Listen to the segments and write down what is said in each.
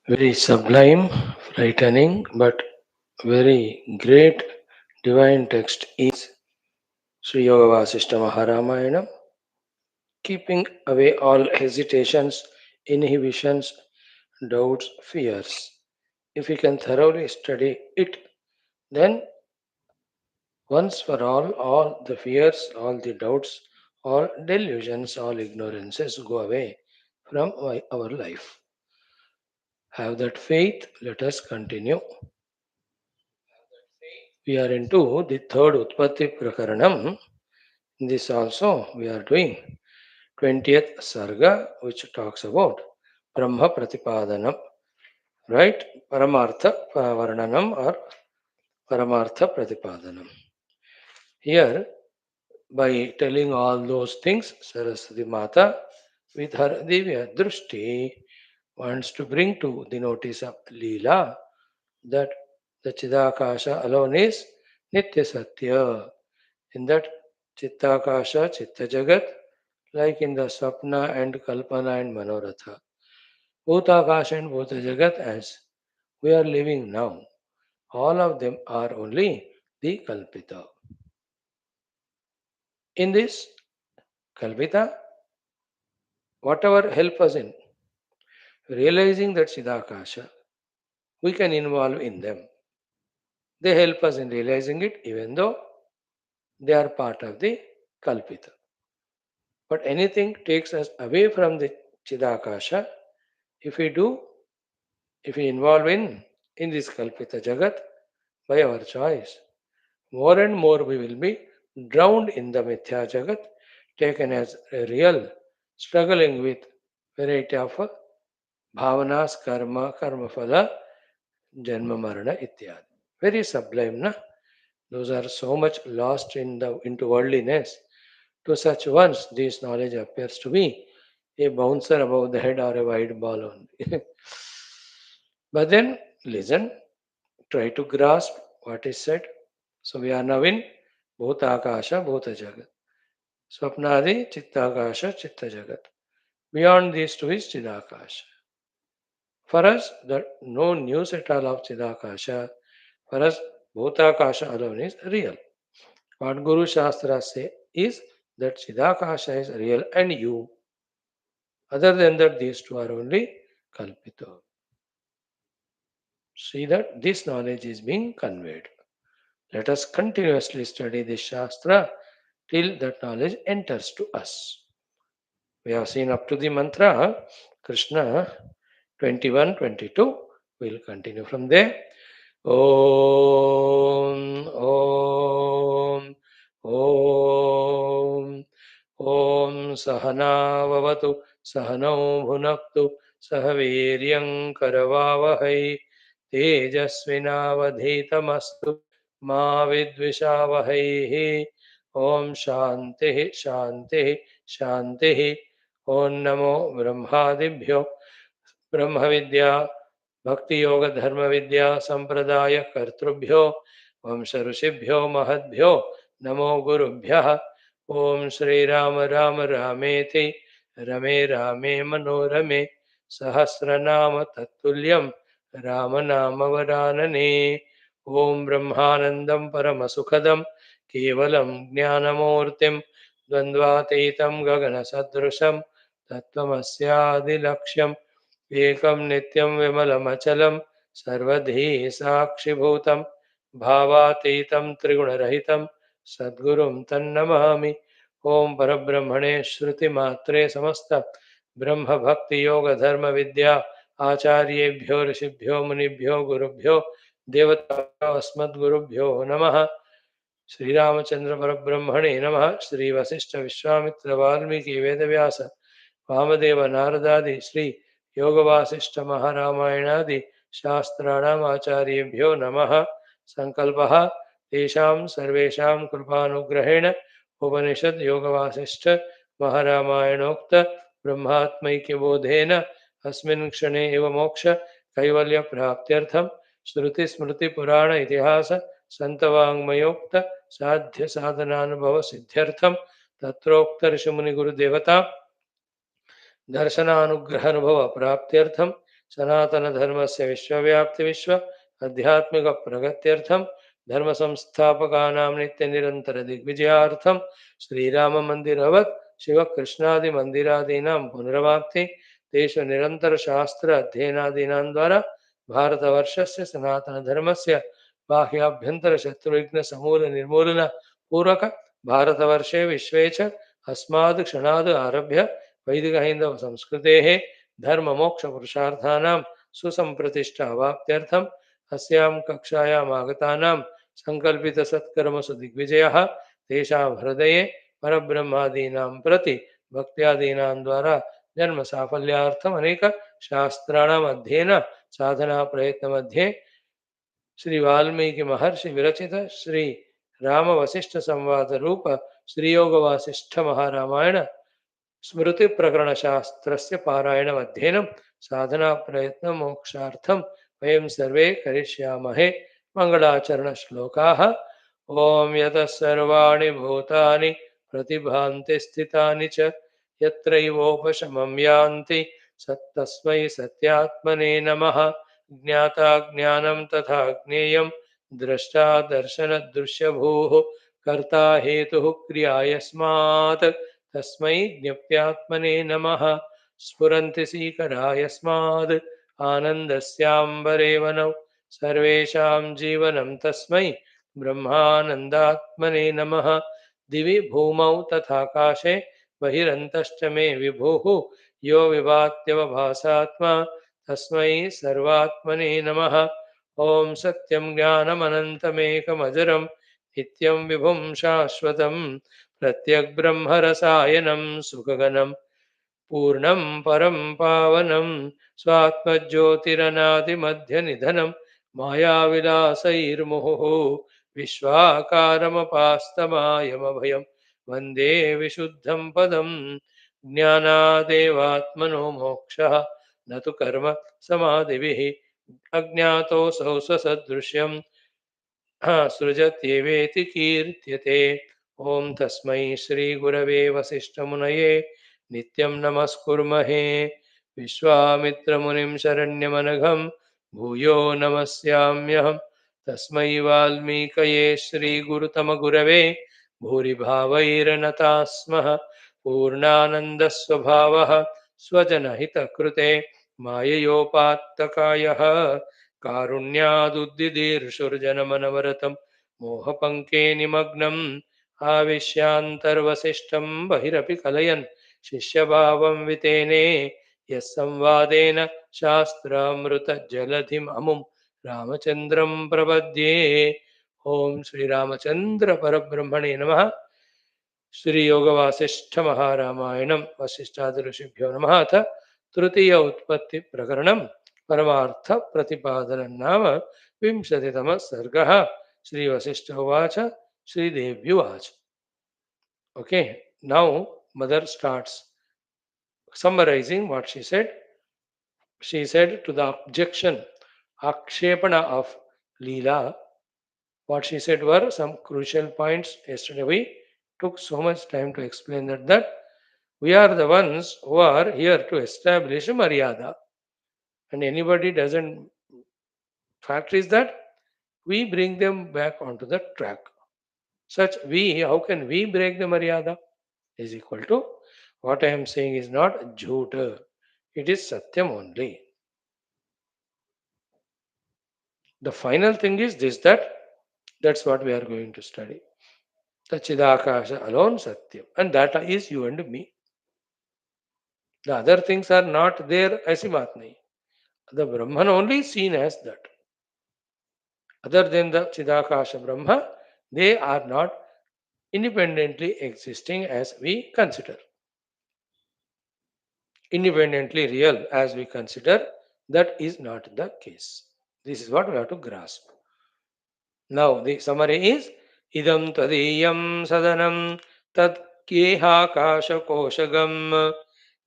Very sublime, frightening, but very great divine text is Sri Yoga Vaashishtha Maharamayana, keeping away all hesitations, inhibitions, doubts, fears. If we can thoroughly study it, then once for all the fears, all the doubts, all delusions, all ignorances go away from our life. Have that faith. Let us continue. We are into the third Utpatthi Prakaranam. In this also we are doing 20th Sarga, which talks about Brahma Pratipadanam, right? Paramartha Varnanam or Paramartha Pratipadanam. Here, by telling all those things, Saraswati Mata, with her Divya Drushti, wants to bring to the notice of Leela that the Chidakasha alone is Nitya Satya. In that Chittakasha, Chitta Jagat, like in the Sapna and Kalpana and Manoratha. Bhutakasha and Bhuta Jagat as we are living now. All of them are only the Kalpita. In this Kalpita, whatever help us in realizing that Siddhakasha, we can involve in them. They help us in realizing it even though they are part of the Kalpita. But anything takes us away from the Chidakasha, if we do, if we involve in this Kalpita Jagat by our choice, more and more we will be drowned in the Mithya Jagat, taken as a real, struggling with variety of bhavanas, karma phala, janma marana ityadi. Very sublime, na? Those are so much lost into worldliness. To such ones, this knowledge appears to be a bouncer above the head or a wide ball only. But then, listen, try to grasp what is said. So we are now in Bhutakasha, Bhuta Jagat. Swapnadi, Chittakasha, Chitta Jagat. Beyond these two is Chidakasha. For us, there no news at all of Chidakasha. For us, Bhutakasha alone is real. What Guru Shastra say is that Chidakasha is real and you. Other than that, these two are only Kalpita. See that this knowledge is being conveyed. Let us continuously study this Shastra till that knowledge enters to us. We have seen up to the mantra Krishna 21, 22. We will continue from there. Om, Om, Om, Om Sahana Vavatu Sahano Bhunaktu Sahaviryam Karavavahai Tejasvinavadhitamastu Ma Vidvishavahai Om Shanti Shanti Shanti Om Namo Brahmadibhyo Brahma Vidya Bhakti Yoga Dharma Vidya Sampradaya Kartrubhyo Vamsa Rushibhyo Mahadbhyo Namo Gurubhyaha Om Shri Rama Rama Rameti Rame Rame Manorame Sahasranama Tattulyam Ramanama Varanane Om Brahmanandam Paramasukhadam Kevalam Jnanamurtim Dvandvataitam Gagana Sadrusham Tattvamasyaadilakshyam एकं नित्यं विमलमचलं सर्वधी साक्षिभूतं भावातीतं त्रिगुणरहितं सद्गुरुं तन्नमामि ॐ परब्रह्मणे श्रुतिमात्रे समस्त ब्रह्मभक्तियोगधर्मविद्या आचार्येभ्यो ऋषिभ्यो मुनिभ्यो गुरुभ्यो देवताभ्यो अस्मद्गुरुभ्यो नमः श्रीरामचंद्र परब्रह्मणे नमः श्री वशिष्ठ विश्वामित्र वाल्मीकि वेदव्यास वामदेव नारदादि श्री योग वासिष्ठ महारामायणादि शास्त्राणाम आचार्येभ्यो नमः संकल्पः तेषां सर्वेषां कृपानुग्रहेण उपनिषद योग वासिष्ठ महारामायणोक्त ब्रह्मात्मैक्यबोधेन अस्मिन् क्षणे एव मोक्ष कैवल्य प्राप्त्यर्थं श्रुति स्मृति पुराण इतिहास संतवाङ्मयोक्त साध्य साधनानुभव सिद्ध्यर्थम तत्रोक्त ऋषि मुनि गुरु देवता दर्शनानुग्रह अनुभव प्राप्त्यर्थम सनातनधर्मस्य विश्वव्याप्तिविश्व आध्यात्मिकप्रगत्यर्थं धर्मसंस्थापकानां नित्यनिरन्तरदिग्विजयार्थं श्रीराममन्दिरवत् शिवकृष्णादिमन्दिरादीनां पुनरवाप्ति तेषु निरन्तरशास्त्र अध्ययनादीनां द्वारा भारतवर्षस्य सनातनधर्मस्य बाह्याभ्यन्तरशत्रुविघ्नसमूलनिर्मूलन पूर्वक भारतवर्षे विश्वे च अस्माद् क्षणाद् आरभ्य वैदिकहैन्दवसंस्कृतेः धर्ममोक्षपुरुषार्थानां सुसम्प्रतिष्ठावाप्त्यर्थम् अस्यां कक्षायाम् आगतानां सङ्कल्पितसत्कर्मसु दिग्विजयः तेषां हृदये परब्रह्मादीनां प्रति भक्त्यादीनां द्वारा जन्मसाफल्यार्थम् अनेकशास्त्राणाम् अध्ययन साधना प्रयत्नमध्ये श्री वाल्मीकि महर्षि विरचित श्री राम वशिष्ठ संवाद रूप श्री योग वासिष्ठ महारामायण स्मृति प्रकरण शास्त्रस्य पारायणम् अध्ययनं साधना प्रयत्न मोक्षार्थं वयं सर्वे करिष्यामहे। मंगलाचरण श्लोकाः। ओम यतः सर्वाणि भूतानि प्रतिभान्ति स्थितानि च यत्रैवोपशमं यान्ति तस्मै सत्यात्मने नमः। ज्ञाता ज्ञानं तथा ज्ञेयं द्रष्टा दर्शनदृश्यभूः कर्ता हेतुः क्रिया यस्मात् तस्मै ज्ञप्त्यात्मने नमः। स्फुरन्ति सीकरा यस्माद् आनन्दस्याम्बरे वनौ सर्वेषां जीवनं तस्मै ब्रह्मानन्दात्मने नमः। दिवि भूमौ तथाकाशे बहिरन्तश्च मे विभुः यो विभात्यवभासात्मा तस्मै सर्वात्मने नमः। ॐ सत्यं ज्ञानमनन्तमेकमजरं नित्यं विभुं शाश्वतं प्रत्यग्ब्रह्मरसायनं सुखगनं पूर्णं परं पावनं स्वात्मज्योतिरनादिमध्यनिधनं मायाविलासैर्मुहुः विश्वाकारमपास्तमायमभयं वन्दे विशुद्धं पदं। ज्ञानादेवात्मनो मोक्षः न तु कर्म समाधिभिः अज्ञातोऽसौ स्वसदृश्यं सृजत्येवेति कीर्त्यते। ॐ तस्मै श्रीगुरवे वसिष्ठमुनये नित्यं नमस्कुर्महे। विश्वामित्रमुनिं शरण्यमनघं भूयो नमस्याम्यहं। तस्मै वाल्मीकये श्रीगुरुतमगुरवे भूरिभावैरनताः स्मः। पूर्णानन्दस्वभावः स्वजनहितकृते माययोपात्तकायः कारुण्यादुद्दिदीर्षुर्जनमनवरतं मोहपङ्के निमग्नम् आविश्यान्तर्वसिष्ठं बहिरपि कलयन् शिष्यभावं वितेने यः संवादेन शास्त्रामृतजलधिम् अमुं रामचन्द्रं प्रपद्ये। ॐ श्रीरामचन्द्र परब्रह्मणे नमः। श्री योग वासिष्ठ महारामायणं वसिष्ठादि ऋषिभ्यो नमः। अथ तृतीय उत्पत्ति प्रकरणं परमार्थ प्रतिपादनं नाम विंशतितमः सर्गः। श्री वशिष्ठ उवाच श्रीदेव्युवाच। Okay, now mother starts summarizing what she said. She said to the objection, akshepana of Leela, what she said were some crucial points. Yesterday we took so much time to explain that we are the ones who are here to establish Maryada. And anybody doesn't fact is that we bring them back onto the track. Such we, how can we break the Maryada? Is equal to what I am saying is not jhuta, it is satyam only. The final thing is this, that's what we are going to study. The Chidakasha alone satyam, and that is you and me. The other things are not there, aisi baat nahi. The Brahman only is seen as that. Other than the Chidakasha Brahma, they are not independently existing as we consider. Independently real as we consider, that is not the case. This is what we have to grasp. Now the summary is idam tadiyam sadanam tad kyehakasha koshagam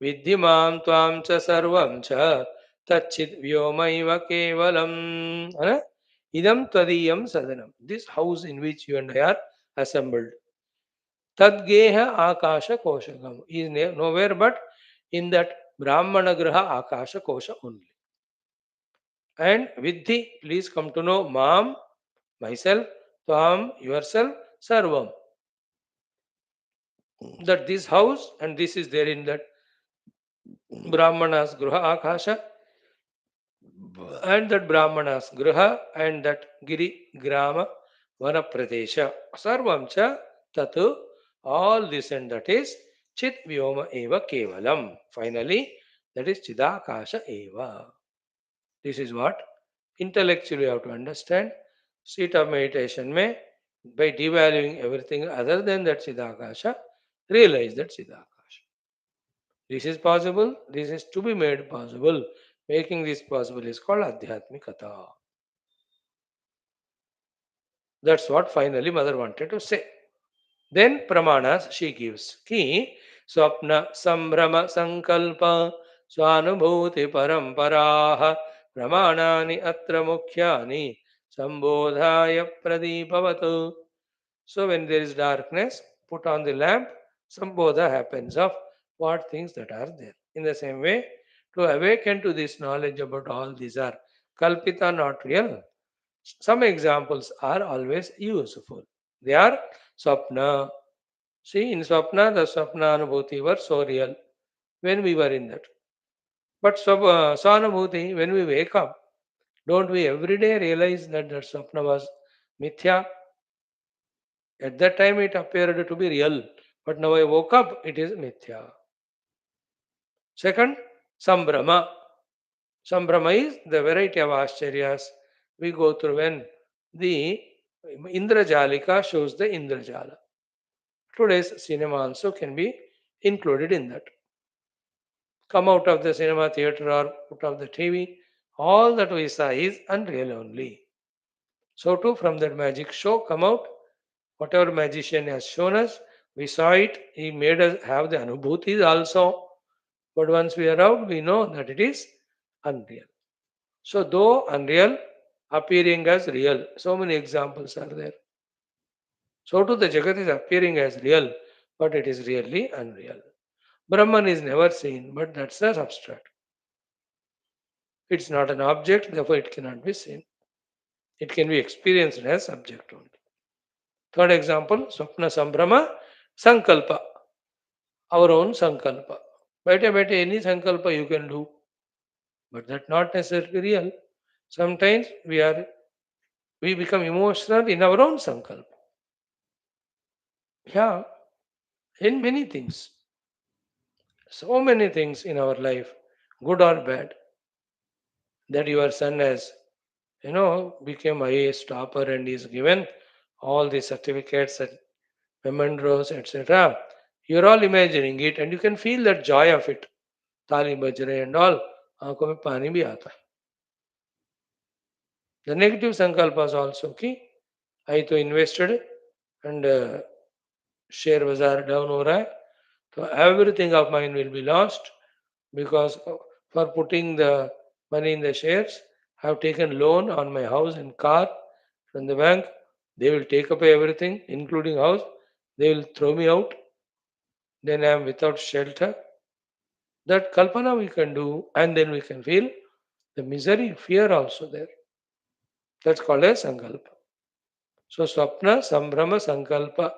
vidyamam tvam cha sarvam cha tachit vyomaiva kevalam. Idam tadiyam sadanam, this house in which you and I are assembled. Tadgeha akasha koshagam is nowhere but in that Brahmana Graha Akasha Kosha only. And Vidhi, please come to know Mam, myself, Tvam, yourself, Sarvam. That this house and this is there in that Brahmanas Gruha Akasha, and that Brahmanas Gruha and that Giri Grama Vana Pradesha Sarvam cha Tatu, all this and that is Chit Vyoma Eva Kevalam. Finally, that is Chidakasha Eva. This is what intellectually you have to understand. Seat of meditation may, by devaluing everything other than that Chidakasha, realize that Chidakasha. This is possible, this is to be made possible. Making this possible is called Adhyatmikata. That's what finally Mother wanted to say. Then Pramanas she gives. Ki Swapna Sambrama Sankalpa Swanubhuti Paramparaha Pramanani Atra Mukhyani Sambodhaya Pradipavatu. So when there is darkness, put on the lamp, Sambodha happens of what things that are there. In the same way, to awaken to this knowledge about all these are Kalpita, not real. Some examples are always useful. They are Swapna. See, in Swapna, the Swapna Anubhuti were so real when we were in that. But Swanubhuti, when we wake up, don't we every day realize that that Swapna was Mithya? At that time it appeared to be real, but now I woke up, it is Mithya. Second, Sambrama. Sambrama is the variety of Ascharyas we go through when the Indrajalika shows the Indrajala. Today's cinema also can be included in that. Come out of the cinema theater or out of the TV, all that we saw is unreal only. So too from that magic show come out, whatever magician has shown us, we saw it, he made us have the anubhutis also. But once we are out, we know that it is unreal. So though unreal, appearing as real. So many examples are there. So too the Jagat is appearing as real, but it is really unreal. Brahman is never seen, but that's a substract. It's not an object, therefore it cannot be seen. It can be experienced as subject only. Third example, Swapna Sambrama, Sankalpa, our own Sankalpa. Bete any Sankalpa you can do, but that not necessarily real. Sometimes we become emotional in our own Sankalpa. Yeah, in many things. So many things in our life, good or bad, that your son has, became IAS topper and is given all the certificates and mementos, etc. You're all imagining it and you can feel that joy of it. Tali bajre and all, aankhon mein pani bhi aata hai. The negative sankalpas also ki, I to invested and share bazaar down ho raha hai, so everything of mine will be lost because for putting the money in the shares, I have taken loan on my house and car from the bank. They will take away everything, including house. They will throw me out. Then I am without shelter. That kalpana we can do, and then we can feel the misery, fear also there. That's called as sankalpa. So swapna, sambrama, sankalpa.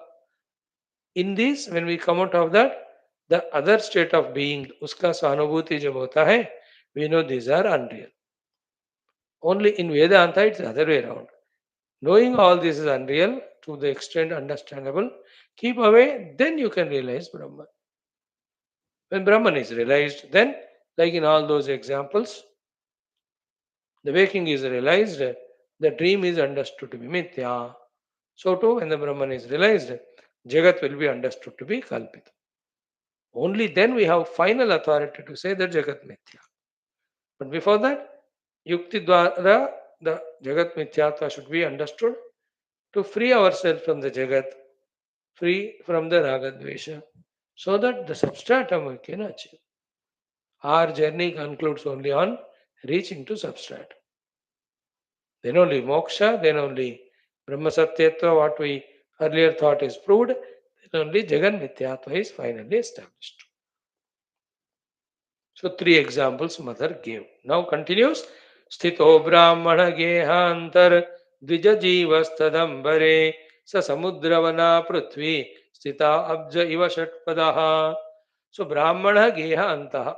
In this, when we come out of that, the other state of being, uska swanubhuti jab hota hai, we know these are unreal. Only in Vedanta it's the other way around. Knowing all this is unreal to the extent understandable, keep away, then you can realize Brahman. When Brahman is realized, then, like in all those examples, the waking is realized, the dream is understood to be mithya. So too, when the Brahman is realized, Jagat will be understood to be kalpita. Only then we have final authority to say that Jagat mithya. But before that, Yukti Dwara, the Jagat mithyatva should be understood to free ourselves from the Jagat, free from the Ragadvesha, so that the substratum we can achieve. Our journey concludes only on reaching to substratum. Then only moksha, then only Brahma Satyatva, what we earlier thought is proved, then only Jagan Mithyatva is finally established. So three examples Mother gave. Now continues स्थितो ब्राह्मण गेहांतर द्विज जीवस्तदंबरे स समुद्रवना पृथ्वी स्थिता अब्ज इव षट्पदः. So Brahmana geha antah,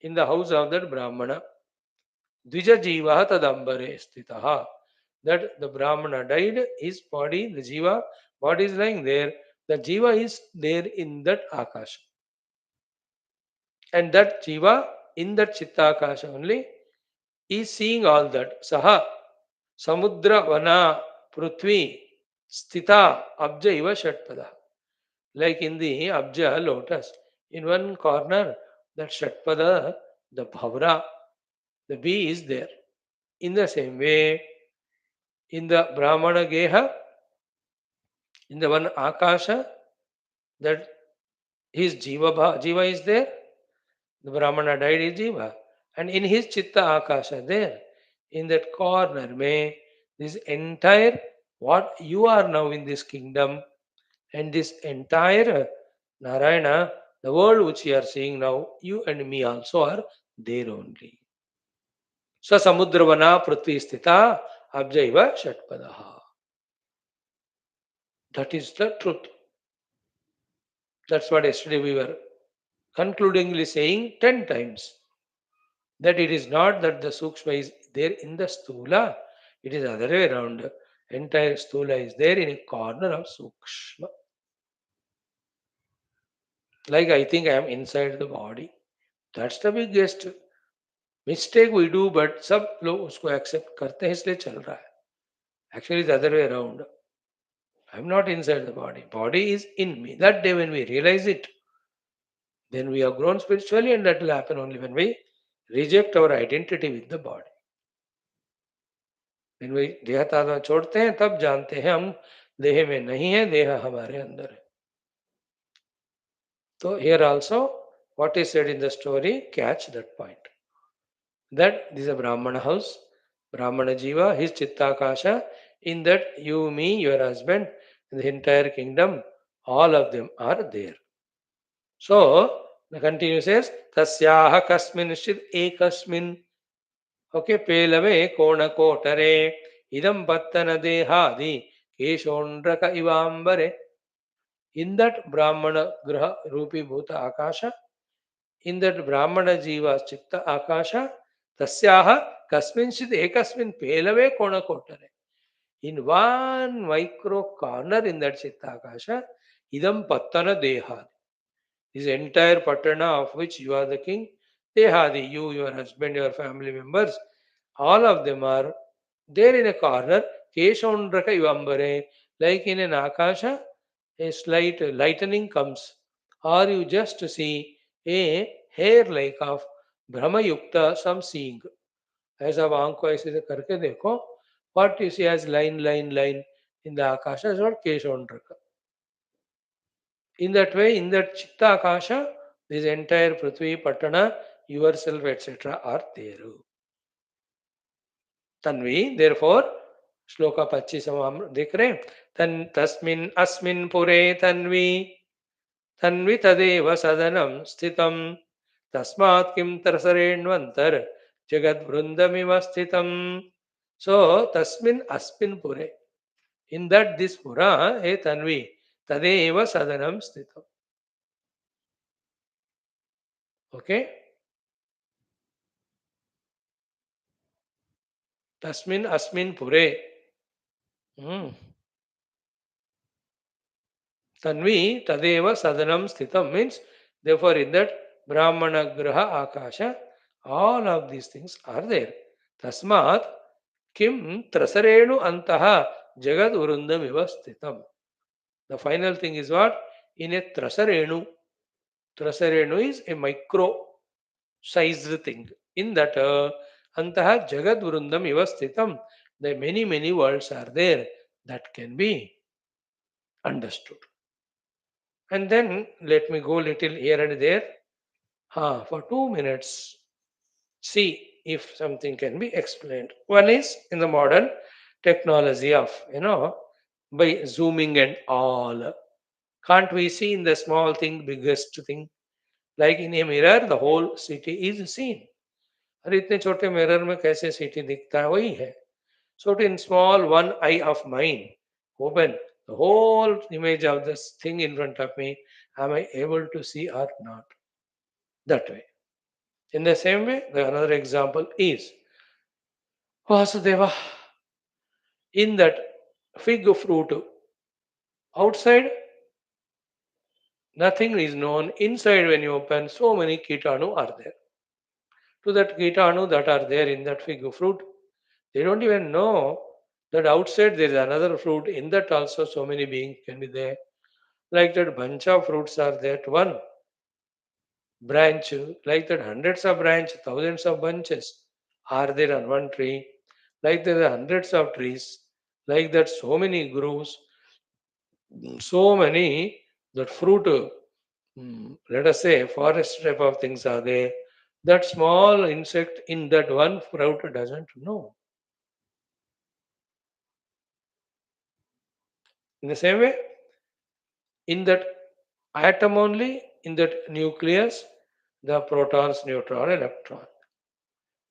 in the house of that Brahmana. Dvija jiva tadambare stitaha. That the Brahmana died, his body, the jiva, body is lying there. The jiva is there in that akasha. And that jiva in that chitta akasha only is seeing all that. Saha samudra vana prithvi stita abja iva shatpada. Like in the abja lotus, in one corner, that shatpada, the bhavra, the bee is there. In the same way, in the Brahmana Geha, in the one Akasha, that his Jiva is there, the Brahmana died is Jiva. And in his Chitta Akasha there, in that corner, may this entire, what you are now in this kingdom, and this entire Narayana, the world which you are seeing now, you and me also are there only. So Samudravana Prithvi Sthita Abjaiva Shatpadaha. That is the truth. That's what yesterday we were concludingly saying 10 times. That it is not that the Sukshma is there in the Stula, it is other way around. Entire Stula is there in a corner of Sukshma. Like I think I am inside the body. That's the biggest mistake we do, but सब लोग उसको accept करते हैं इसलिए चल रहा है. Actually, it's the other way around. I'm not inside the body. Body is in me. That day when we realize it, then we have grown spiritually, and that will happen only when we reject our identity with the body. When we देहतात्मा छोड़ते हैं तब जानते हैं हम देह में नहीं है, देह हमारे अंदर है. So here also, what is said in the story, catch that point. That this is a Brahmana house, Brahmana Jiva, his Chittakasha, in that you, me, your husband, the entire kingdom, all of them are there. So, the continue says, Tasyaha kasminshit ekasmin, okay, pelave kona kotare, idam pattana dehadi, keshondraka ivambare. In that Brahmana Graha Rupi Bhuta Akasha, in that Brahmana Jiva Chitta Akasha, Tasyaha kasminshit ekasmin pelave kona kotare. In one micro corner in that Chitta Akasha, idam pattana dehadi. This entire patana of which you are the king, Dehadi, you, your husband, your family members, all of them are there in a corner, Keshondraka Ivambare, like in an Akasha, a slight lightening comes, or you just see a hair like of Brahma Yukta, some seeing. ऐसा अब आंख को ऐसे करके देखो, what you see as line in the Akasha is what Keshondraka. In that way, in that Chitta Akasha, this entire Prithvi, Patana, yourself, etc. are there. Tanvi, therefore, Shloka 25 हम देख रहे हैं. तन तस्मिन् अस्मिन् पुरे तन्वी तदेव सदनं स्थितं तस्मात् किं त्रसरेण्वन्तर जगद्वृन्दमिव स्थितं. So, तस्मिन् अस्मिन् पुरे. In that this pura, hey Tanvi, tadeva sadanam sthitam. Okay? Tasmin asmin pure. Tanvi tadeva sadanam sthitam means, therefore, in that Brahmana Graha Akasha, all of these things are there. Tasmat kim trasarenu antaha jagad urundam iva sthitam. The final thing is what? In a trasarenu. Trasarenu is a micro sized thing. In that antaha jagad urundam iva sthitam, the many worlds are there that can be understood. And then let me go little here and there. For 2 minutes, see if something can be explained. One is in the modern technology of, by zooming and all. Can't we see in the small thing, biggest thing? Like in a mirror, the whole city is seen. अरे इतने छोटे mirror में कैसे city दिखता है? वही है. So in small one eye of mine, open the whole image of this thing in front of me. Am I able to see or not? That way. In the same way, the another example is Vasudeva. In that fig fruit, outside nothing is known. Inside, when you open, so many kitanu are there. To that kitanu that are there in that fig fruit, they don't even know that outside there is another fruit. In that also, so many beings can be there. Like that bunch of fruits are there. One branch, like that hundreds of branches, thousands of bunches are there on one tree. Like there are hundreds of trees. Like that, so many grooves, so many that fruit, let us say forest type of things are there. That small insect in that one fruit doesn't know. In the same way, in that atom only, in that nucleus, the protons, neutron, electron.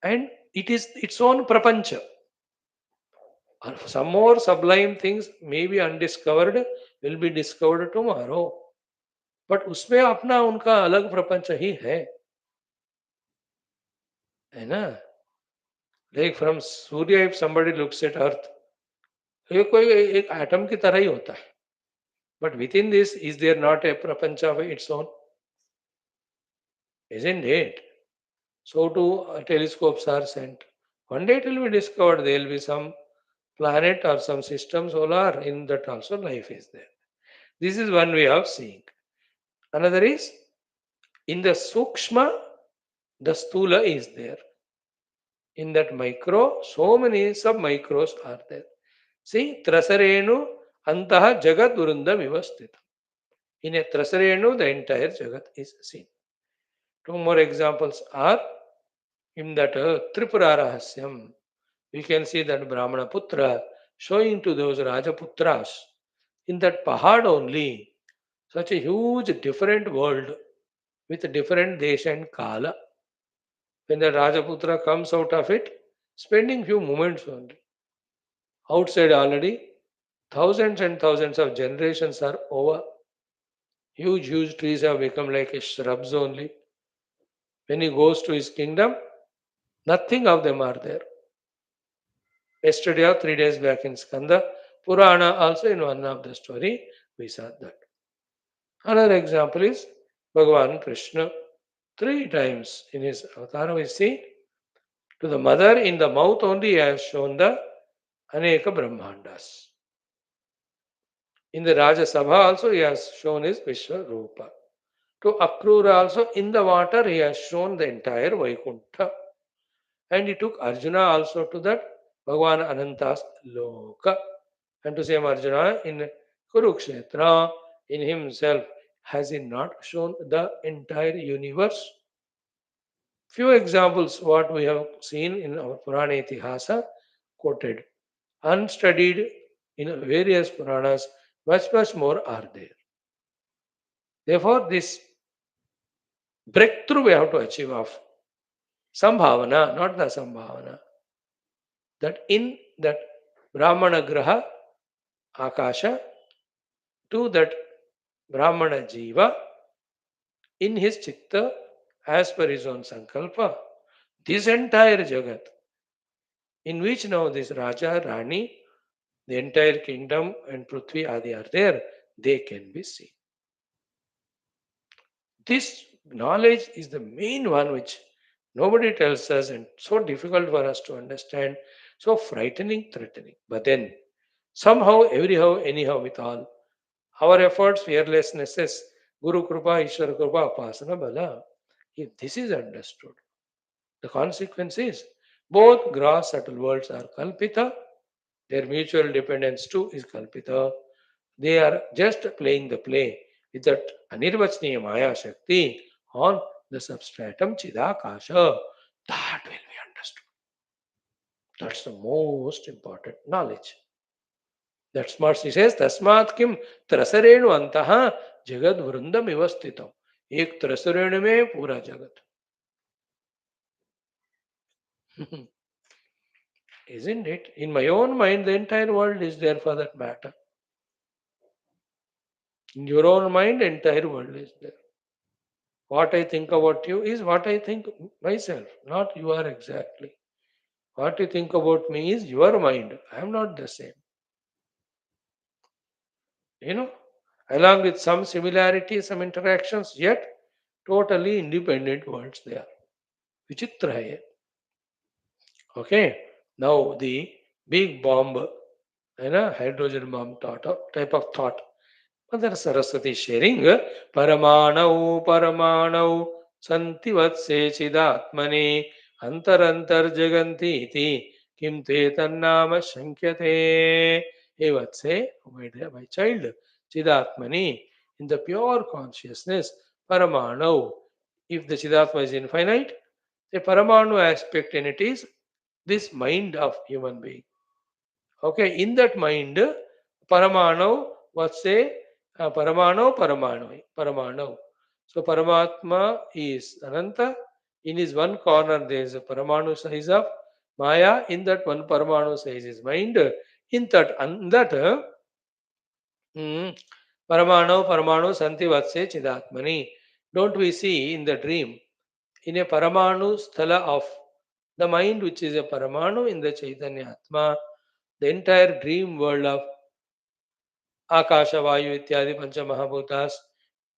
And it is its own prapancha. Some more sublime things may be undiscovered, will be discovered tomorrow. But उसमें अपना उनका अलग प्रपंच ही है ना. Like from Surya, if somebody looks at Earth, ये कोई एक atom की तरह ही होता है. But within this, is there not a prapancha of its own? Isn't it? So too, telescopes are sent. One day it will be discovered there will be some planet or some system solar, in that also life is there. This is one way of seeing. Another is in the Sukshma, the Stula is there. In that micro, so many sub micros are there. See, Trasarenu Antaha Jagat Durundam Ivastita. In a Trasarenu, the entire Jagat is seen. Two more examples are in that Tripura Rahasyam. We can see that Brahmana Putra showing to those Rajaputras in that Pahad only such a huge different world with different Desha and Kala. When the Rajaputra comes out of it, spending few moments only. Outside already, thousands and thousands of generations are over. Huge, huge trees have become like a shrubs only. When he goes to his kingdom, nothing of them are there. Yesterday or 3 days back in Skanda, Purana also in one of the story, we saw that. Another example is Bhagavan Krishna. 3 times in his avatar we see to the mother in the mouth only he has shown the Aneka Brahmandas. In the Raja Sabha also he has shown his Vishwarupa. To Akrura also in the water he has shown the entire Vaikuntha. And he took Arjuna also to that Bhagavan Anantas Loka. And to same Arjuna in Kurukshetra, in himself, has he not shown the entire universe? Few examples what we have seen in our Purana Itihasa quoted. Unstudied in various Puranas, much more are there. Therefore, this breakthrough we have to achieve of Sambhavana, not the Sambhavana. That in that Brahmana Graha, Akasha, to that Brahmana Jiva, in his chitta, as per his own sankalpa, this entire Jagat, in which now this Raja, Rani, the entire kingdom and Prithvi Adi are there, they can be seen. This knowledge is the main one which nobody tells us and so difficult for us to understand, so frightening, threatening. But then somehow, everyhow, anyhow, with all our efforts, fearlessnesses, Guru Krupa, Ishwara Krupa, Upasana Bala, if this is understood, the consequence is both gross subtle worlds are kalpita, their mutual dependence too is kalpita. They are just playing the play with that anirvachniya Maya Shakti on the substratum Chidakasha. That will be understood. That's the most important knowledge. That's what she says. Tasmat kim trasarenu antaha jagad vrundam ivasthitam. एक त्रसरेण में पूरा जगत. Isn't it? In my own mind, the entire world is there for that matter. In your own mind, the entire world is there. What I think about you is what I think myself, not you are exactly. What you think about me is your mind. I am not the same. You know, along with some similarities, some interactions, yet totally independent worlds they are. Vichitra hai. Okay. Now the big bomb, hydrogen bomb type of thought. Mother Saraswati sharing Paramanau Paramanau Santi Vatse Chidatmane Antar Jaganti iti Kim Te Tannama Shankyate. He would say, oh my child, Chidatmani, in the pure consciousness, Paramanau. If the Chidatma is infinite, the Paramanu aspect in it is this mind of human being. Okay, in that mind, Paramano, what say? Paramano. So Paramatma is Ananta. In his one corner, there is a Paramanu size of Maya. In that one Paramanu size is mind. In that, mm, Paramano, Santi Vatse Chidatmani. Don't we see in the dream, in a Paramanu sthala of the mind, which is a Paramanu in the Chaitanya Atma, the entire dream world of Akasha, Vayu, Ityadi, Pancha Mahabhutas,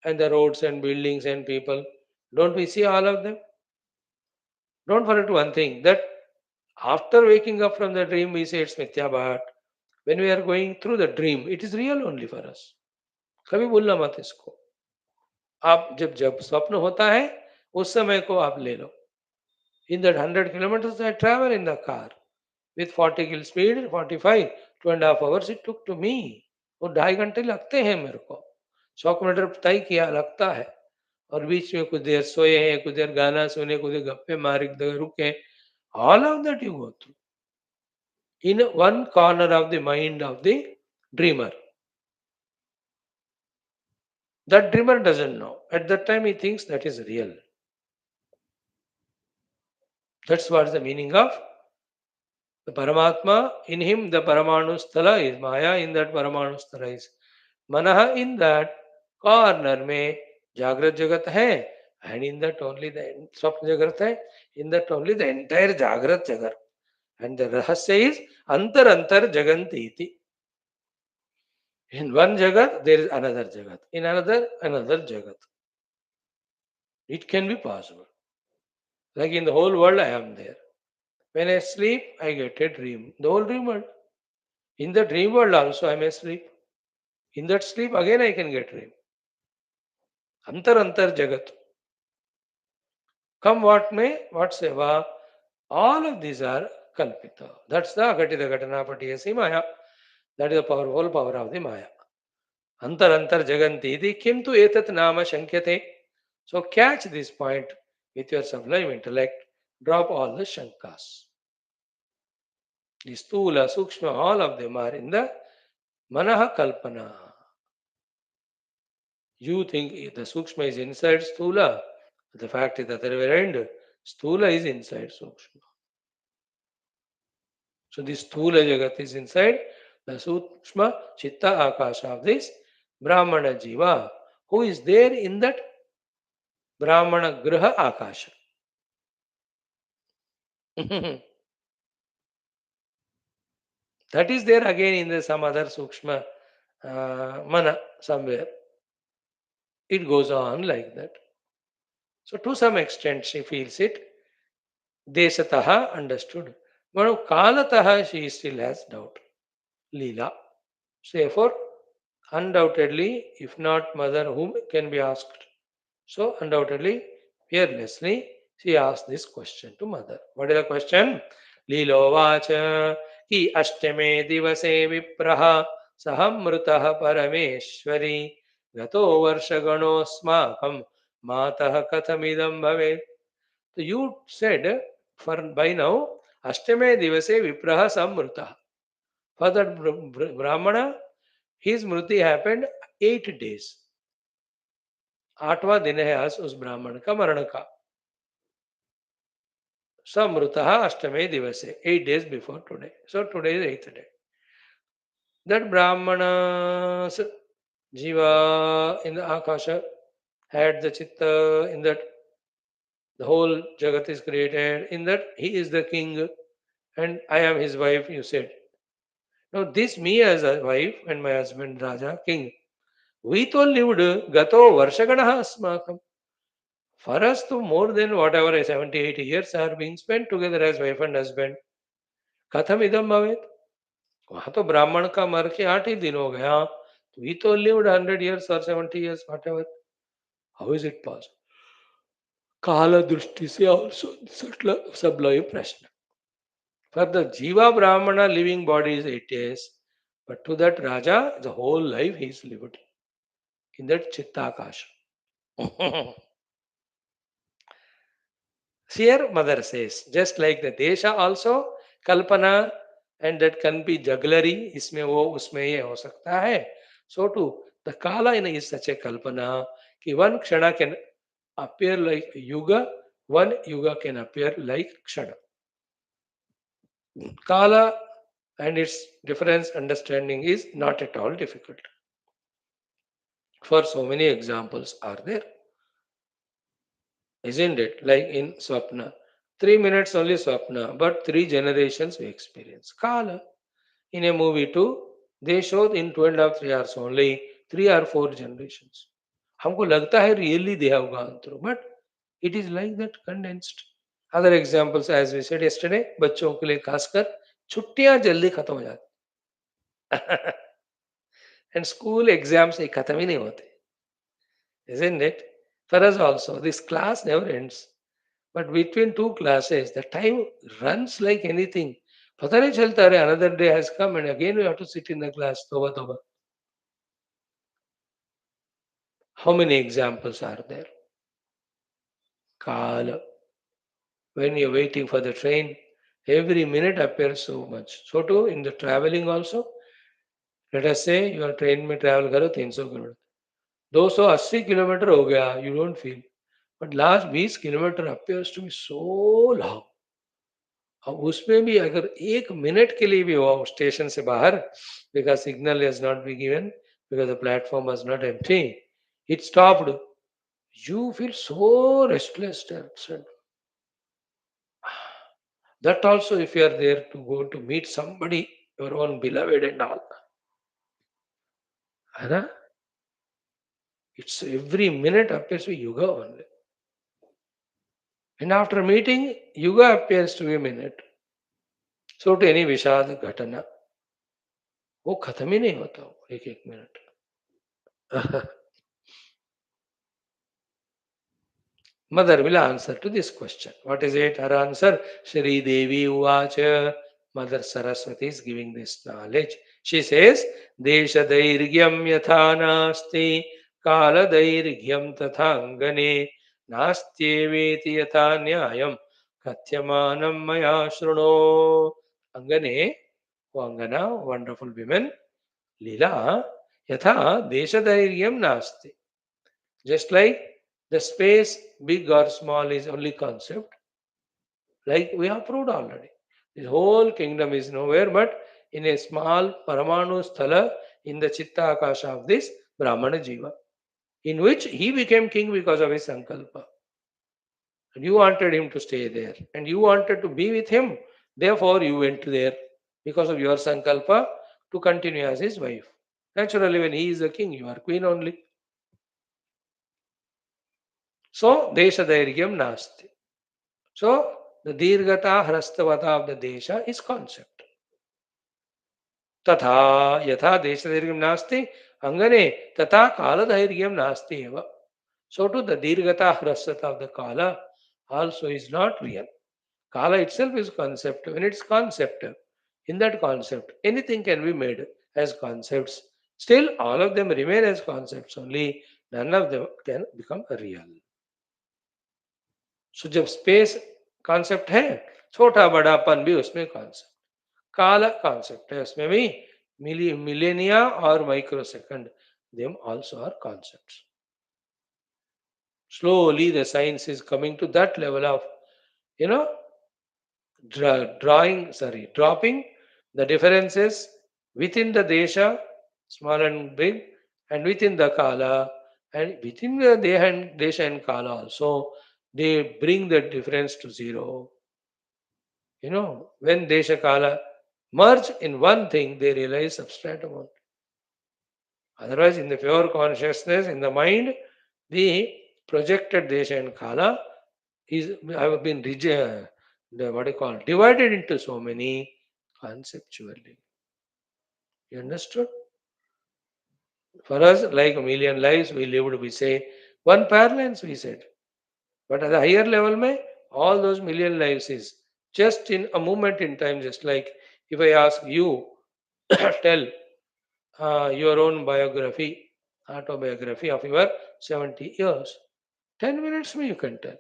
and the roads and buildings and people. Don't we see all of them? Don't forget one thing that after waking up from the dream, we say it's Mithya, but when we are going through the dream, it is real only for us. कभी भूलना मत इसको. आप जब जब स्वप्न होता है उस समय को आप ले लो. In that 100 kilometers I travel in the car with 40 kil speed, 45, 2.5 hours it took to me. वो 2.5 घंटे लगते हैं मेरे को. 100 किलोमीटर तय किया लगता है. और बीच में कुछ देर सोए हैं, कुछ देर गाना सुने, कुछ देर गप्पे मारे, रुके. All of that you go through in one corner of the mind of the dreamer. That dreamer doesn't know. At that time, he thinks that is real. That's what the meaning of the Paramatma. In him, the Paramanu Sthala is Maya. In that Paramanu Sthala is Manaha. In that corner, में Jagrat Jagat hai, and in that only the Swapna Jagat hai. In that only the entire Jagrat Jagat. And the Rahasya is Antar Jaganti iti. In one Jagat, there is another Jagat. In another Jagat. It can be possible. Like in the whole world, I am there. When I sleep, I get a dream. The whole dream world. In the dream world also, I may sleep. In that sleep, again I can get dream. Antar Jagat. Come what may, whatsoever. All of these are Kalpita. That's the Agatita Gatana Patiyasi Maya. That is the powerful power of the Maya. Antar Jaganti iti kim tu etat nama shankyate. So catch this point with your sublime intellect. Drop all the shankas. The stula, sukshma, all of them are in the manaha kalpana. You think the sukshma is inside stula. The fact is the other way around. Stula is inside sukshma. So this stula jagat is inside the sukshma chitta akasha of this brahmana jiva, who is there in that brahmana graha akasha. That is there again in the some other sukshma mana somewhere. It goes on like that. So to some extent she feels it. Desataha understood. But kalataha she still has doubt. Leela. So therefore, undoubtedly, if not mother, whom can be asked? So undoubtedly, fearlessly, she asked this question to mother. What is the question? Leelovacha ki ashtame divase vipraha sahamrutah parameshwari gato varshagonosmakam matah kathamidam bhavet. So you said for by now ashtame divase vipraha samrutah. For that Brahmana, his mruti happened 8 days. 8वां दिन है आज उस ब्राह्मण का मरण का. Samrutaha Ashtame Divase, 8 days before today. So today is 8th day. That Brahmanas Jiva in the Akasha had the Chitta, in that the whole Jagat is created, in that he is the king and I am his wife, you said. Now, this me as a wife and my husband Raja, king, we to lived Gato Varshaganaha Asmakam. For us, to more than whatever 78 years are being spent together as wife and husband. कथम इदम भवेत वहां तो ब्राह्मण का मर के 8 ही दिन हो गया वी तो lived 100 years or 70 years whatever how is it possible काल दृष्टि से also sublime प्रश्न for the jiva brahmana living body is 8 days but to that raja the whole life he is lived in that chittakash. Here mother says, just like the desha also kalpana and that can be jugglery, इसमें वो उसमें ये हो सकता है. So too, the kala in is such a kalpana कि one kshana can appear like yuga, one yuga can appear like kshana. Kala and its difference understanding is not at all difficult. For so many examples are there. Isn't it? Like in Swapna. 3 minutes only Swapna, but 3 generations we experience. Kala. In a movie too, they showed in 2.5, 3 hours only 3 or 4 generations. हमको लगता है really they have gone through, but it is like that condensed. Other examples as we said yesterday, बच्चों के लिए खासकर छुट्टियां जल्दी खत्म हो जाती and school exams एक खत्म ही नहीं होते, isn't it? For us also, this class never ends. But between two classes, the time runs like anything. पता नहीं चलता अरे another day has come and again we have to sit in the class. तोबा तोबा. How many examples are there? Kala. When you're waiting for the train, every minute appears so much. So too in the traveling also. Let us say you are train में travel करो 300 kilometre 280 kilometre हो गया you don't feel but last 20 kilometre appears to be so long. अब उसमें भी अगर 1 minute के लिए भी हुआ स्टेशन से बाहर because signal has not be given because the platform was not empty it stopped you feel so restless that also if you are there to go to meet somebody your own beloved and all है ना it's every minute appears to be yuga only and after meeting yuga appears to be a minute so to any विषाद घटना वो खत्म ही नहीं होता एक एक minute Mother will answer to this question. What is it? Her answer, Shri Devi Uvacha. Mother Saraswati is giving this knowledge. She says, Desha Dairgyam Yatha Nasti, Kala Dairgyam Tathangane, Nastyeveti Yatha Nyayam, Katyamanam Maya Shruno. Angane, Angana, wonderful women, Lila, Yatha Desha Dairyam Nasti. Just like the space, big or small, is only concept, like we have proved already. This whole kingdom is nowhere but in a small Paramanu Sthala in the Chitta Akasha of this Brahmana Jiva, in which he became king because of his Sankalpa. And you wanted him to stay there, and you wanted to be with him, therefore you went there because of your Sankalpa to continue as his wife. Naturally, when he is a king, you are queen only. So, Desha Dairyam Nasti. So, the Dirgata Hrastavata of the Desha is concept. Tatha Yatha Desha Dirgham Nasti Angane Tata Kala Dirgham Nasti Eva. So too the Dirgata Hrastata of the Kala also is not real. Kala itself is concept. When it's concept, in that concept, anything can be made as concepts. Still, all of them remain as concepts only. None of them can become real. So जब space concept है छोटा बड़ापन भी उसमें concept काला concept है उसमें भी millennia और microsecond them also are concepts slowly the science is coming to that level of you know dropping the differences within the desha, small and big, and within the kala, and within the desha and kala also, they bring the difference to zero. When desha kala merge in one thing, they realize substratum. Otherwise, in the pure consciousness, in the mind, the projected desha and kala is have been what I call divided into so many conceptually. You understood? For us, like a million lives we lived, we say one parlance, we said. But at the higher level, all those million lives is just in a moment in time. Just like if I ask you, tell your own biography, autobiography of your 70 years. 10 minutes you can tell.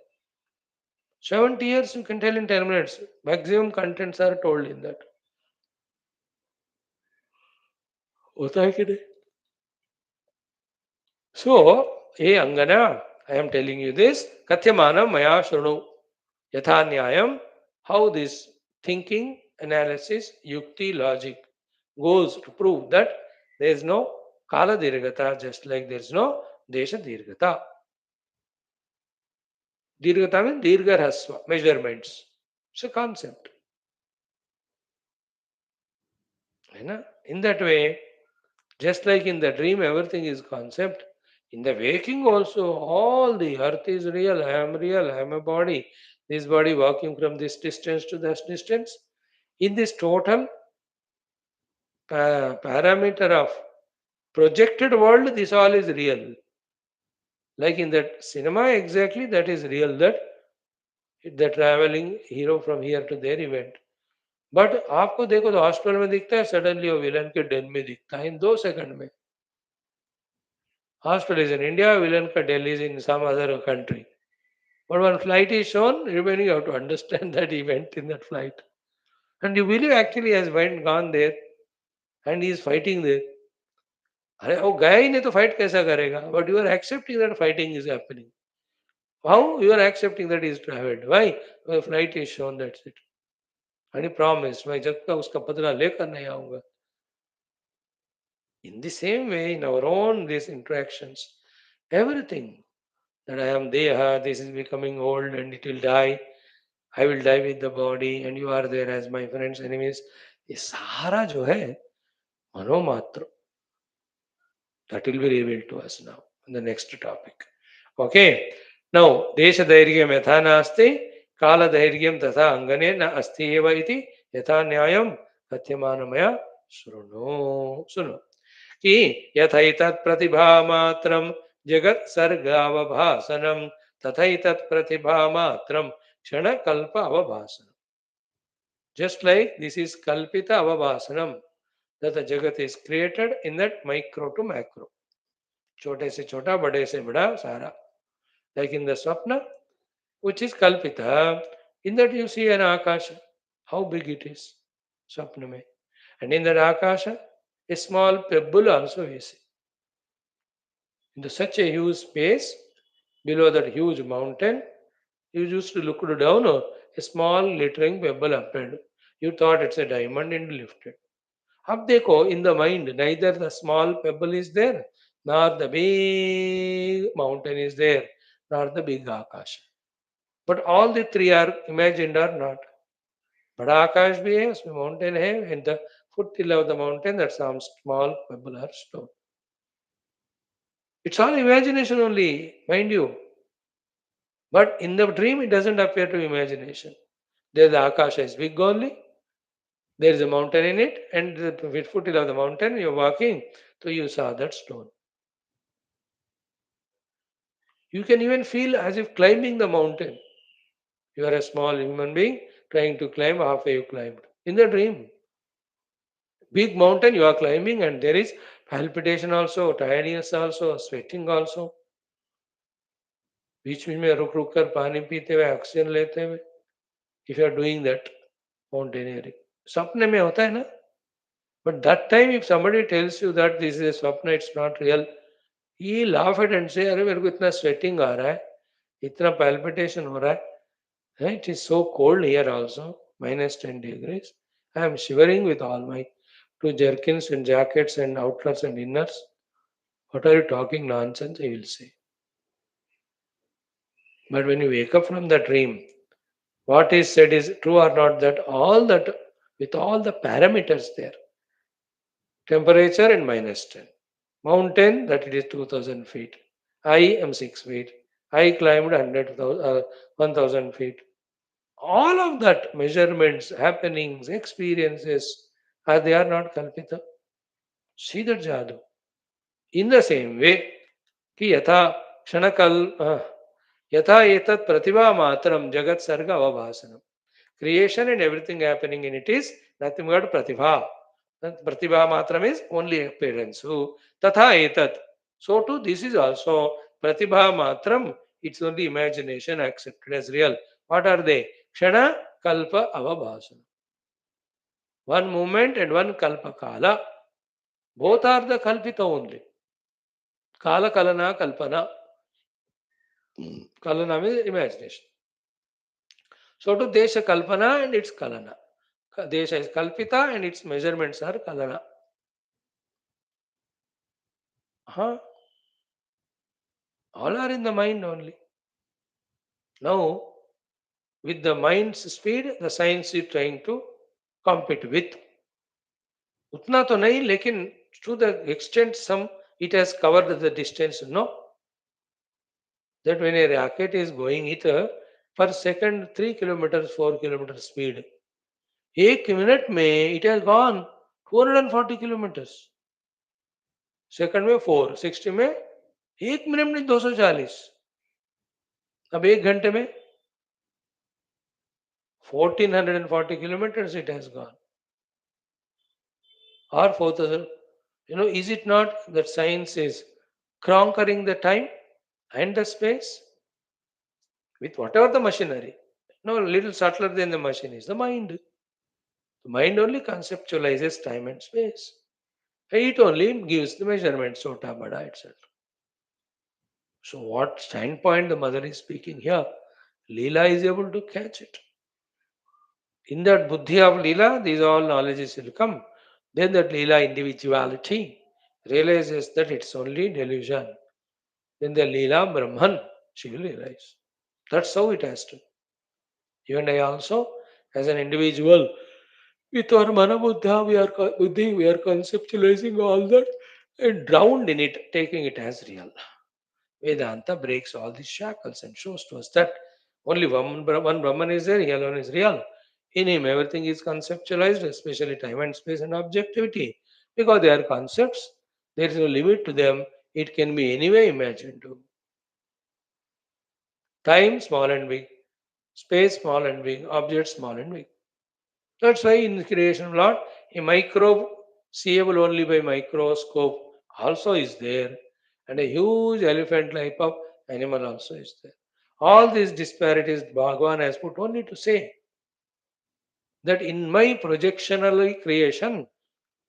70 years you can tell in 10 minutes. Maximum contents are told in that. होता है कि नहीं? So, hey Angana, I am telling you this. Katyamanam maya shrunu. Yatha nyayam. How this thinking, analysis, yukti, logic goes to prove that there is no kala dirgata, just like there is no desha dirgata. Dirgata means dirga hasva, measurements. It's a concept. In that way, just like in the dream, everything is concept. In the waking also, all the earth is real. I am a body. This body walking from this distance to this distance. In this total parameter of projected world, this all is real. Like in that cinema, exactly that is real. That the traveling hero from here to there event. But आपको देखो तो hospital में दिखता है, suddenly वो villain के Dane में दिखता है इन 2 सेकंड में. Hospital is in India, villain ka Delhi is in some other country. But when flight is shown, remaining you have to understand that event in that flight. And you believe actually has went gone there and he is fighting there. अरे वो गया ही नहीं तो fight कैसा करेगा? But you are accepting that fighting is happening. How you are accepting that he is traveled? Why? The flight is shown, that's it. And he promised, मैं जब तक उसका बदला लेकर नहीं आऊंगा. In the same way, in our own these interactions, everything that I am Deha, this is becoming old and it will die. I will die with the body and you are there as my friends, enemies. ये सारा जो है मनोमात्र, that will be revealed to us now in the next topic. Okay. Now, desha dairyam yatha nasti, kala dairyam tatha angane na asti eva iti yatha nyayam katyamanamaya suno. कि यथैतत् प्रतिभा मात्रम जगत सर्गावभासनम तथैतत् प्रतिभा मात्रम क्षण कल्प avabhasanam. Just like this is kalpita avabhasanam, that the jagat is created in that micro to macro. छोटे से छोटा, बड़े से बड़ा, सारा. Like in the swapna, which is kalpita, in that you see an akasha, how big it is, swapna mein. And in that akasha, a small pebble also we see. Into such a huge space, below that huge mountain, you used to look down, a small glittering pebble appeared. You thought it's a diamond and lifted. Ab dekho, in the mind, neither the small pebble is there, nor the big mountain is there, nor the big akasha. But all the three are imagined or not. बड़ा आकाश भी है, उसमें mountain है, and the foothills of the mountain, that some small pebble or stone. It's all imagination only, mind you. But in the dream, it doesn't appear to imagination. There the Akasha is big only. There is a mountain in it, and with foothills of the mountain, you're walking, so you saw that stone. You can even feel as if climbing the mountain. You are a small human being trying to climb, halfway you climbed. In the dream, big mountain you are climbing, and there is palpitation also, tiredness also, sweating also. बीच बीच में रुक रुक कर पानी पीते हुए, oxygen लेते हुए, if you are doing that mountaineering. स्वप्न में होता है ना? But that time if somebody tells you that this is a swapna, it's not real, he laugh at and say, अरे मेरे को इतना sweating आ रहा है, इतना palpitation हो रहा है, it is so cold here also. minus 10 degrees. I am shivering with all my two jerkins and jackets and outers and inners. What are you talking nonsense? I will say. But when you wake up from the dream, what is said is true or not, that all that with all the parameters there, temperature and minus 10. Mountain, that it is 2000 feet. I am 6 feet. I climbed 1000 feet. All of that measurements, happenings, experiences, they are not kalpita. See that jadu. In the same way, कि यथा क्षणकल यथा एतत् प्रतिभा मात्रम जगत सर्ग अवभासनम. Creation and everything happening in it is nothing but pratibha. Pratibha matram is only appearance. So, tatha etat. So too, this is also pratibha matram. It's only imagination accepted as real. What are they? Kshana, kalpa, avabhasana. One moment and one kalpa kala. Both are the kalpita only. Kala kalana kalpana. Kalana means imagination. So to desha kalpana and its kalana. Desha is kalpita and its measurements are kalana. Huh? All are in the mind only. Now, with the mind's speed, the science is trying to compete with. उतना तो नहीं, लेकिन to the extent some it has covered the distance. No, that when a rocket is going it per second 3 kilometers 4 kilometers speed, एक minute में it has gone 440 kilometers. Second में 460 में एक minute में 240. अब एक घंटे में 1440 kilometers it has gone, or 4000. Is it not that science is conquering the time and the space with whatever the machinery? No, a little subtler than the machine is the mind. The mind only conceptualizes time and space. It only gives the measurement, sota, bada, etc. So, what standpoint the mother is speaking here, Leela is able to catch it. In that buddhi of Leela, these all knowledges will come. Then that Leela individuality realizes that it's only delusion. Then the Leela Brahman, she will realize. That's how it has to. You and I also, as an individual, with our mana buddha, we are conceptualizing all that and drowned in it, taking it as real. Vedanta breaks all these shackles and shows to us that only one Brahman is there, he alone is real. In him, everything is conceptualized, especially time and space and objectivity. Because they are concepts, there is no limit to them. It can be anyway imagined to. Time, small and big. Space, small and big. Object, small and big. That's why in the creation of Lord, a microbe seeable only by microscope also is there, and a huge elephant type of animal also is there. All these disparities Bhagavan has put only to say that in my projectional creation,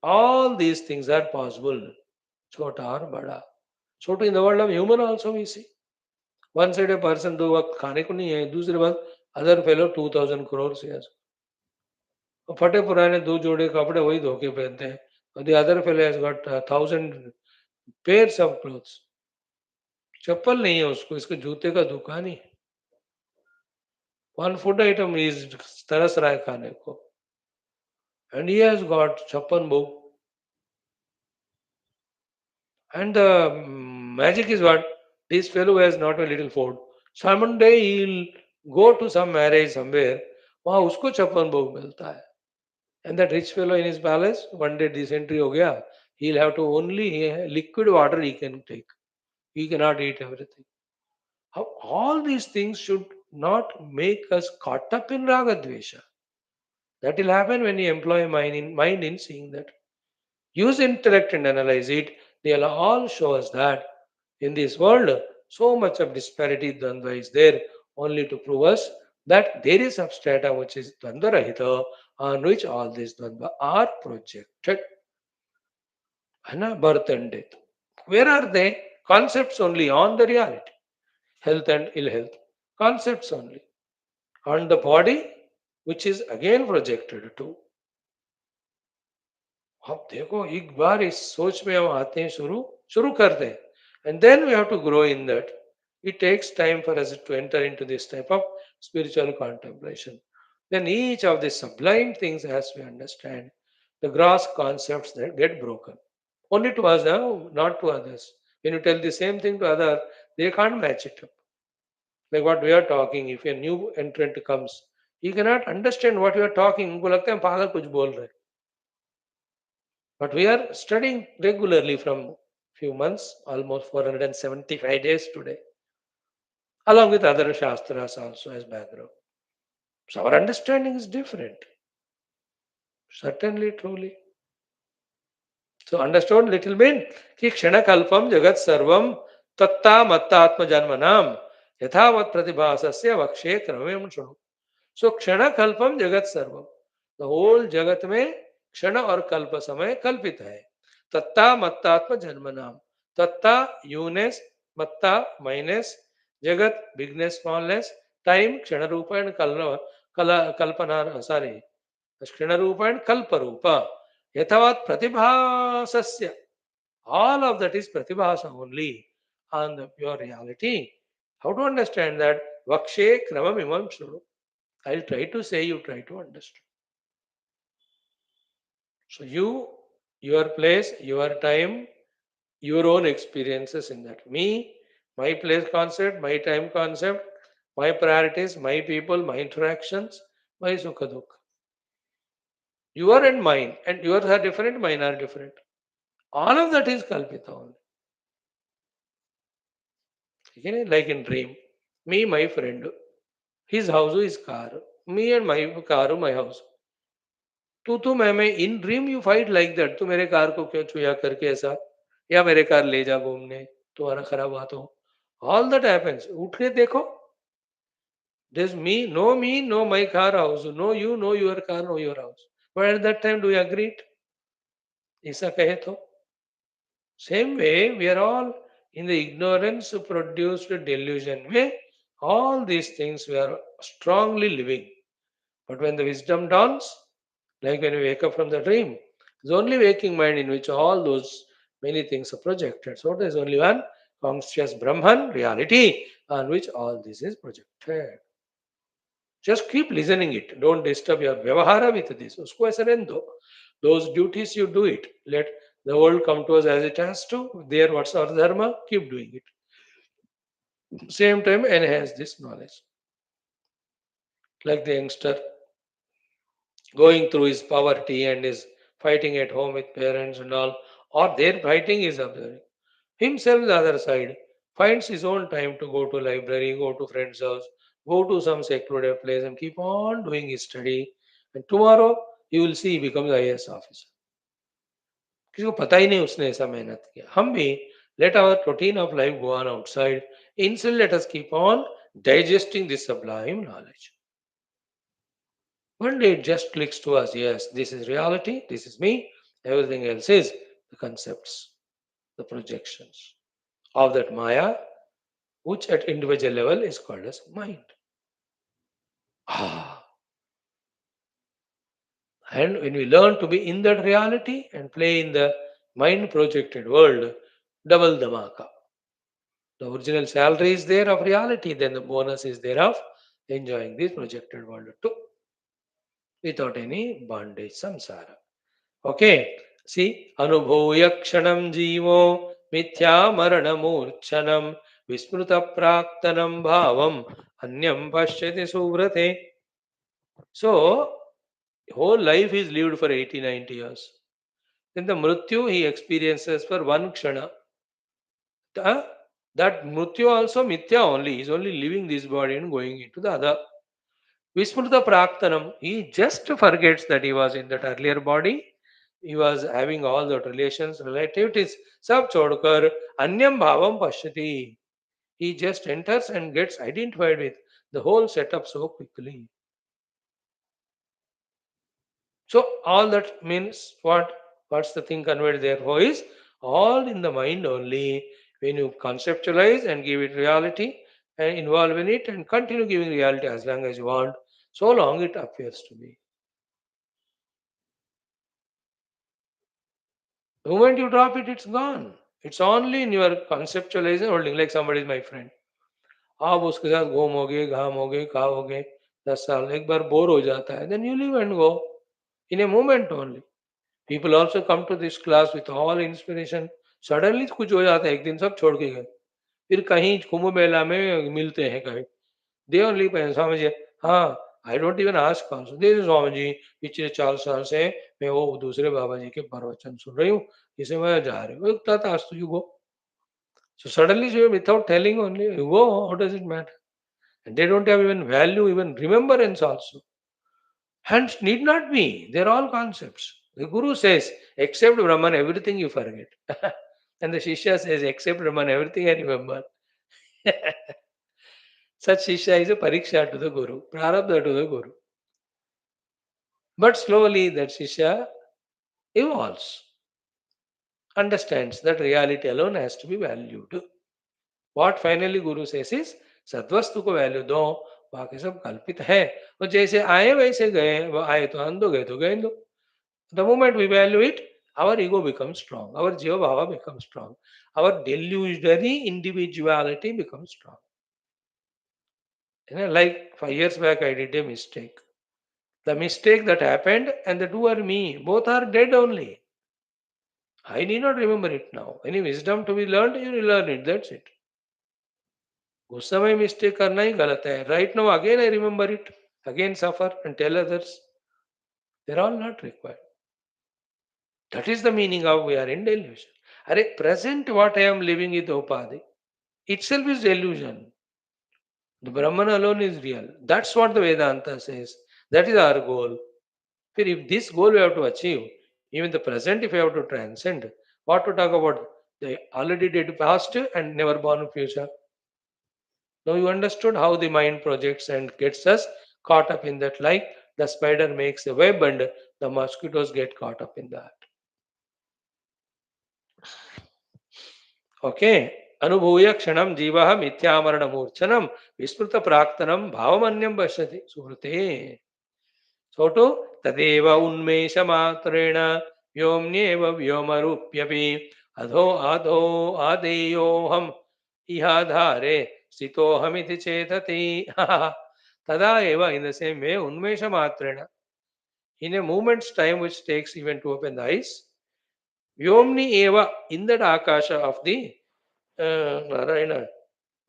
all these things are possible. Chota or bada. So in the world of human also we see. One side a person दो वक्त खाने को नहीं है, दूसरे बात other fellow 2000 crores he has. और फटे पुराने दो जोड़े कपड़े वही धो के पहनते हैं. The other fellow has got 1000 pairs of clothes. चप्पल नहीं है उसको, इसके जूते का दुकान ही. One food item is तरस रहा है खाने को. And he has got 56 book. And the magic is what? This fellow has not a little food. Some day he'll go to some marriage somewhere. वहाँ उसको 56 भोग मिलता है. And that rich fellow in his palace, one day dysentery हो गया. He'll have to only liquid water he can take. He cannot eat everything. How all these things should not make us caught up in raga dvesha. That will happen when you employ mind in seeing that. Use intellect and analyze it. They'll all show us that in this world, so much of disparity, Dvandva is there, only to prove us that there is substrata which is Dvandva Rahita, on which all these Dvandva are projected. Birth and death. Where are they? Concepts only on the reality. Health and ill health. Concepts only. On the body, which is again projected to. अब देखो एक बार इस सोच में हम आते हैं, शुरू शुरू करते हैं, and then we have to grow in that. It takes time for us to enter into this type of spiritual contemplation. Then each of the sublime things, as we understand, the gross concepts that get broken. Only to us, not to others. When you tell the same thing to others, they can't match it up. Like what we are talking, if a new entrant comes, he cannot understand what we are talking. उनको लगता है हम पागल कुछ बोल रहे हैं. But we are studying regularly from few months, almost 475 days today, along with other shastras also as background. So our understanding is different. Certainly, truly. So understood little bit कि क्षणकल्पम जगत सर्वम तत्ता मत्तात्म जन्मनाम यथावत प्रतिभासस्य वक्षे क्रमेण शृणु. सो क्षणकल्पम जगत सर्वम, द होल जगत में क्षण और कल्प समय कल्पित है. तत्ता मत्तात्म जन्मनाम, तत्ता यूनेस, मत्ता माइनस, जगत बिगनेस स्मॉलनेस, टाइम क्षण रूपेण कल्पना सॉरी क्षण रूपेण कल्प रूप यथावत प्रतिभासस्य. All of that is pratibhasa only on the pure reality. How to understand that? Vakshe kramam imam shuru. I'll try to say, you try to understand. So you, your place, your time, your own experiences in that. Me, my place concept, my time concept, my priorities, my people, my interactions, my sukha dukha. Your and mine, and yours are different, mine are different. All of that is kalpita only. Okay? Like in dream, me, my friend, his house, his car, me and my car, my house. तू मैं in dream you fight like that. तू मेरे car को क्यों छुआ करके ऐसा, या मेरे कार ले जा घूमने, तुम्हारा खराब हुआ तो. All that happens. उठ के देखो, this me no my car house, no your car, no your house. But at that time do you agree? ऐसा कहे तो same way we are all in the ignorance produced delusion way. All these things we are strongly living. But when the wisdom dawns, like when we wake up from the dream, it's only waking mind in which all those many things are projected. So there is only one conscious Brahman reality on which all this is projected. Just keep listening it. Don't disturb your vyavahara with this. Usko aise रहने दो. Those duties you do it. Let the world come to us as it has to. There, what's our dharma? Keep doing it. Same time, enhance this knowledge. Like the youngster going through his poverty and is fighting at home with parents and all, or their fighting is observing. Himself, the other side, finds his own time to go to library, go to friend's house, go to some secluded place and keep on doing his study. And tomorrow, you will see he becomes IAS officer. किसी को पता ही नहीं उसने ऐसा मेहनत किया. हम भी let our routine of life go on outside. Instead, let us keep on digesting this sublime knowledge. One day it just clicks to us, yes, this is reality, this is me, everything else is the concepts, the projections of that Maya, which at individual level is called as mind. And when we learn to be in that reality and play in the mind projected world, double the maka. The original salary is there of reality, then the bonus is there of enjoying this projected world too, without any bondage, samsara. Okay, see, anubhoya kshanam jivo mithya maranamurchanam vismruta praktanam bhavam anyam pashyati suvrate. So, whole life is lived for 80, 90 years. Then the mrityu he experiences for one kshana. That mrityu also mithya only. He is only leaving this body and going into the other. Vismruta Praktanam, he just forgets that he was in that earlier body. He was having all the relations, relativities. Sab chodkar anyam bhavam pashyati. He just enters and gets identified with the whole setup so quickly. So all that means what? What's the thing conveyed therefore is all in the mind only. When you conceptualize and give it reality and involve in it and continue giving reality as long as you want. So long it appears to be. The moment you drop it, it's gone. It's only in your conceptualization holding, like somebody is my friend. आप उसके साथ घूमोगे, घामोगे, खाओगे, 10 साल एक बार bore हो जाता है, then you leave and go in a moment only. People also come to this class with all inspiration. Suddenly कुछ हो जाता है, एक दिन सब छोड़ के गए. फिर कहीं कुंभ मेला में मिलते हैं कहीं. They only स्वामी जी, हाँ, I don't even ask also. This is Swami ji, पिछले 4 साल से मैं वो दूसरे बाबा जी के प्रवचन सुन रही हूँ, इसे मैं जा रही हूँ. तथास्तु, you go. So suddenly, without telling only, you go, how does it matter? And they don't have even value, even remembrance also. Hence, need not be. They're all concepts. The Guru says, except Brahman, everything you forget. And the Shishya says, except Brahman, everything I remember. Such Shishya is a pariksha to the Guru, prarabdha to the Guru. But slowly that Shishya evolves, understands that reality alone has to be valued. What finally Guru says is, सद्वस्तु को value दो, बाकी सब कल्पित है. और जैसे आए वैसे गए, वो आए तो आंदो, गए तो गए दो. The moment we value it, our ego becomes strong, our jiva bhava becomes strong, our delusionary individuality becomes strong. Like 5 years back, I did a mistake. The mistake that happened and the doer me, both are dead only. I need not remember it now. Any wisdom to be learned, you will learn it. That's it. उस समय mistake करना ही गलत है. Right now, again I remember it, again suffer and tell others. They're all not required. That is the meaning of we are in delusion. Are present what I am living is upadhi. Itself is delusion. The Brahman alone is real. That's what the Vedanta says. That is our goal. If this goal we have to achieve, even the present if we have to transcend, what to talk about the already dead past and never born future? Now you understood how the mind projects and gets us caught up in that, like the spider makes a web and the mosquitoes get caught up in that. Okay. अनुभूय क्षणम जीव मिथ्यामरण मूर्छनम विस्मृत प्राक्तनम भावमन्यम पश्यति सुहृते. छोटो तदेव उन्मेष मात्रेण व्योम्येव व्योमरूप्यपि अधो अधो आदेयोहम इहाधारे स्थितोहमिति चेतति. तदा एव, in the same way, unmesha matrena, in a moment's time which takes even to open the eyes, vyomni eva, in that akasha of the Narayana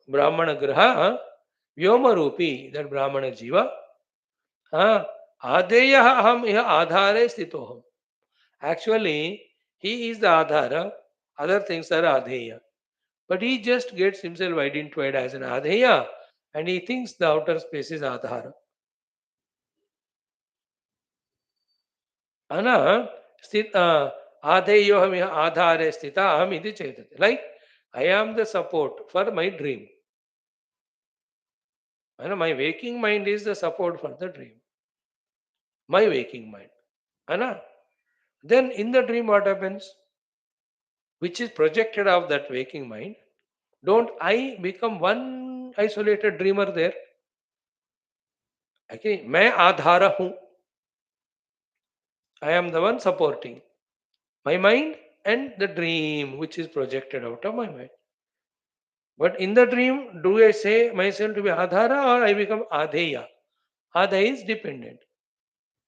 Brahmana Graha, Vyoma Rupi, that Brahmana Jiva, Adeya Aham Iha Adhare Stitoham. Actually, he is the Adhara, other things are Adheya. But he just gets himself identified as an Adheya and he thinks the outer space is Adhara. Ana Sthit Adheyoham Iha Adhare Sthita Aham Iti Chetate. Like, I am the support for my dream. My waking mind is the support for the dream. My waking mind. Then in the dream, what happens? Which is projected of that waking mind. Don't I become one isolated dreamer there? Okay, मैं आधार हूं. I am the one supporting my mind and the dream which is projected out of my mind. But in the dream, do I say myself to be Adhara or I become Adheya? Adheya is dependent.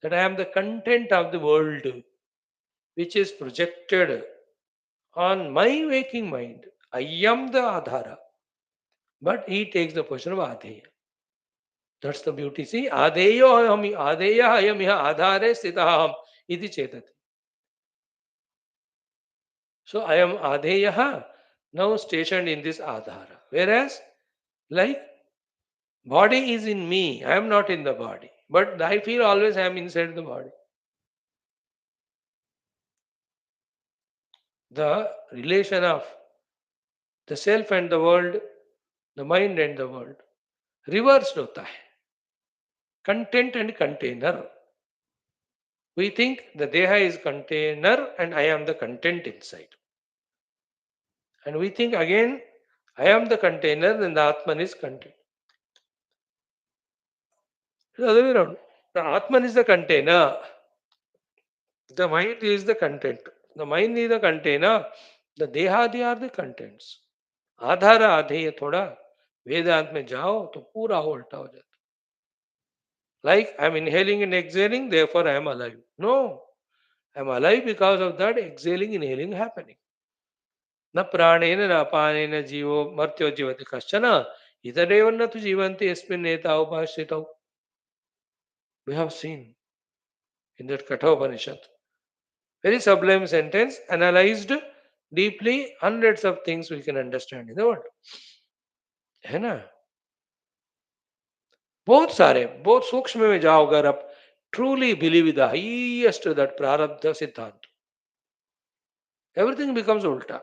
That I am the content of the world which is projected on my waking mind. I am the Adhara. But he takes the position of Adheya. That's the beauty. See, Adheya ayam iha adhare sthitaham iti chetati. So I am Adheya now stationed in this Adhara. Whereas, like, body is in me, I am not in the body. But I feel always I am inside the body. The relation of the self and the world, the mind and the world, reversed hota hai. Content and container. We think the Deha is container and I am the content inside. And we think again, I am the container, then the Atman is content. The other way around. The Atman is the container. The mind is the content. The mind is the container. The Dehadi are the contents. आधार आधेय थोड़ा वेदांत में जाओ तो पूरा उल्टा हो जाता. Like I'm inhaling and exhaling, therefore I am alive. No, I'm alive because of that exhaling, inhaling happening. न प्राणेन न अपानेन जीवो मर्त्यो जीवति कश्चन इतरेव न तु जीवन्ति यस्मिन् नेता उपाश्रितौ. We have seen in that Kathopanishad. Very sublime sentence, analyzed deeply, hundreds of things we can understand in the world. है ना? बहुत सारे, बहुत सूक्ष्म में जाओ अगर आप truly believe the highest that prarabdha siddhant, everything becomes ulta.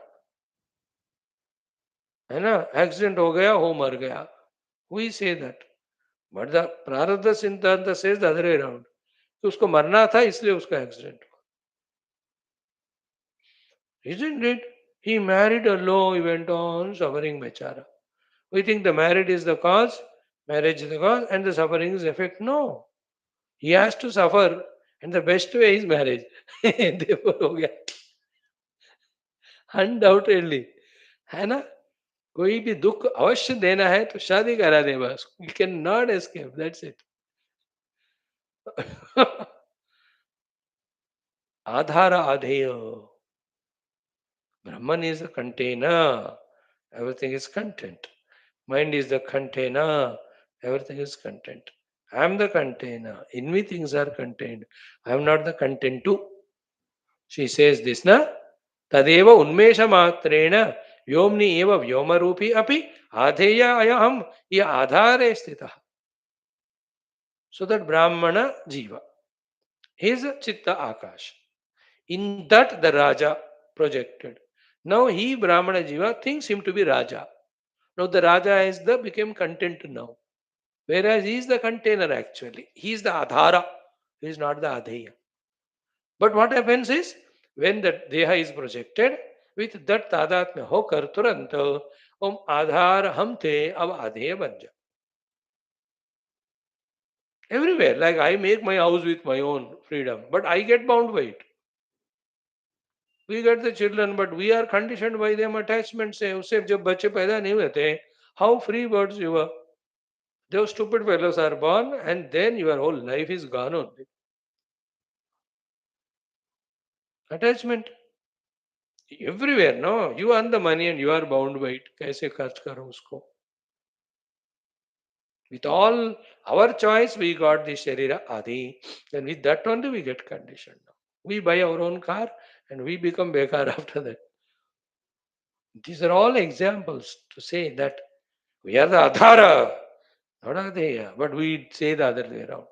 है ना? Accident हो गया, हो मर गया. We say that. But the prarabdha siddhanta says the other way around. कि उसको मरना था इसलिए उसका एक्सीडेंट हुआ. Isn't it? He married a law, he went on suffering bechara. We think the marriage is the cause, marriage is the cause, and the suffering is effect. No. He has to suffer, and the best way is marriage. Therefore, हो गया. Undoubtedly. है ना? कोई भी दुख अवश्य देना है तो शादी करा दे बस. You cannot escape. That's it. Aadhaar आधेय. Brahman is the container. Everything is content. Mind is the container. Everything is content. I am the container. In me things are contained. I am not the content too. She says this, na? Tadeva unmesha matrena vyomni eva vyomarupi api adheya ayaham ya adhare sthitah. So that Brahmana Jiva is a Chitta Akash. In that the Raja projected. Now he, Brahmana Jiva, thinks him to be Raja. Now the Raja is the became content now. Whereas he is the container actually. He is the Adhara. He is not the Adheya. But what happens is when that Deha is projected, with that Tadatmya hokar turant om Adhar hamte ab Adheya banja. Everywhere, like I make my house with my own freedom, but I get bound by it. We get the children, but we are conditioned by them attachment से उससे जब बच्चे पैदा नहीं होते, how free birds you were. Those stupid fellows are born, and then your whole life is gone only. Attachment everywhere. No, you earn the money and you are bound by it. कैसे खर्च करो उसको? With all our choice, we got the Sharira Adi. And with that only we get conditioned. We buy our own car and we become bekar after that. These are all examples to say that we are the Adhara, not Adheya, but we say the other way around.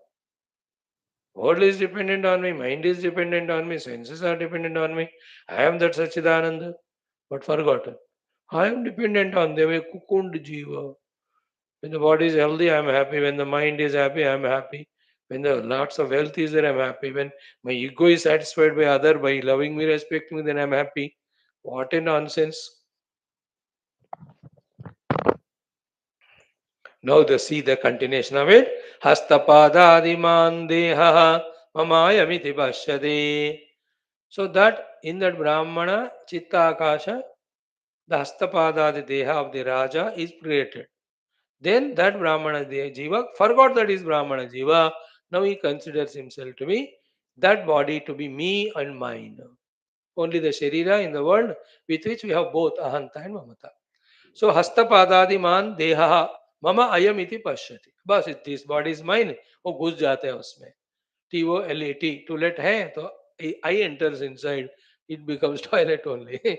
World is dependent on me, mind is dependent on me, senses are dependent on me. I am that Sachidananda, but forgotten. I am dependent on them, a cocooned jiva. When the body is healthy, I am happy. When the mind is happy, I am happy. When the lots of wealth is there, I am happy. When my ego is satisfied by other, by loving me, respecting me, then I am happy. What a nonsense. Now see the continuation of it. Hastapadadiman deha mamayamiti pashyade. So that in that Brahmana Chitta Akasha, the Hastapadadi deha of the Raja is created. Then that Brahmana Jiva forgot that is Brahmana Jiva. Now he considers himself to be that body to be me and mine. Only the Sharira in the world with which we have both Ahanta and Mamata. So हस्तपादादिमान देहा मम अयम इति पश्यति. बस this body is mine. वो घुस जाते हैं उसमें. TOLET टॉयलेट है तो I enters inside. It becomes toilet only.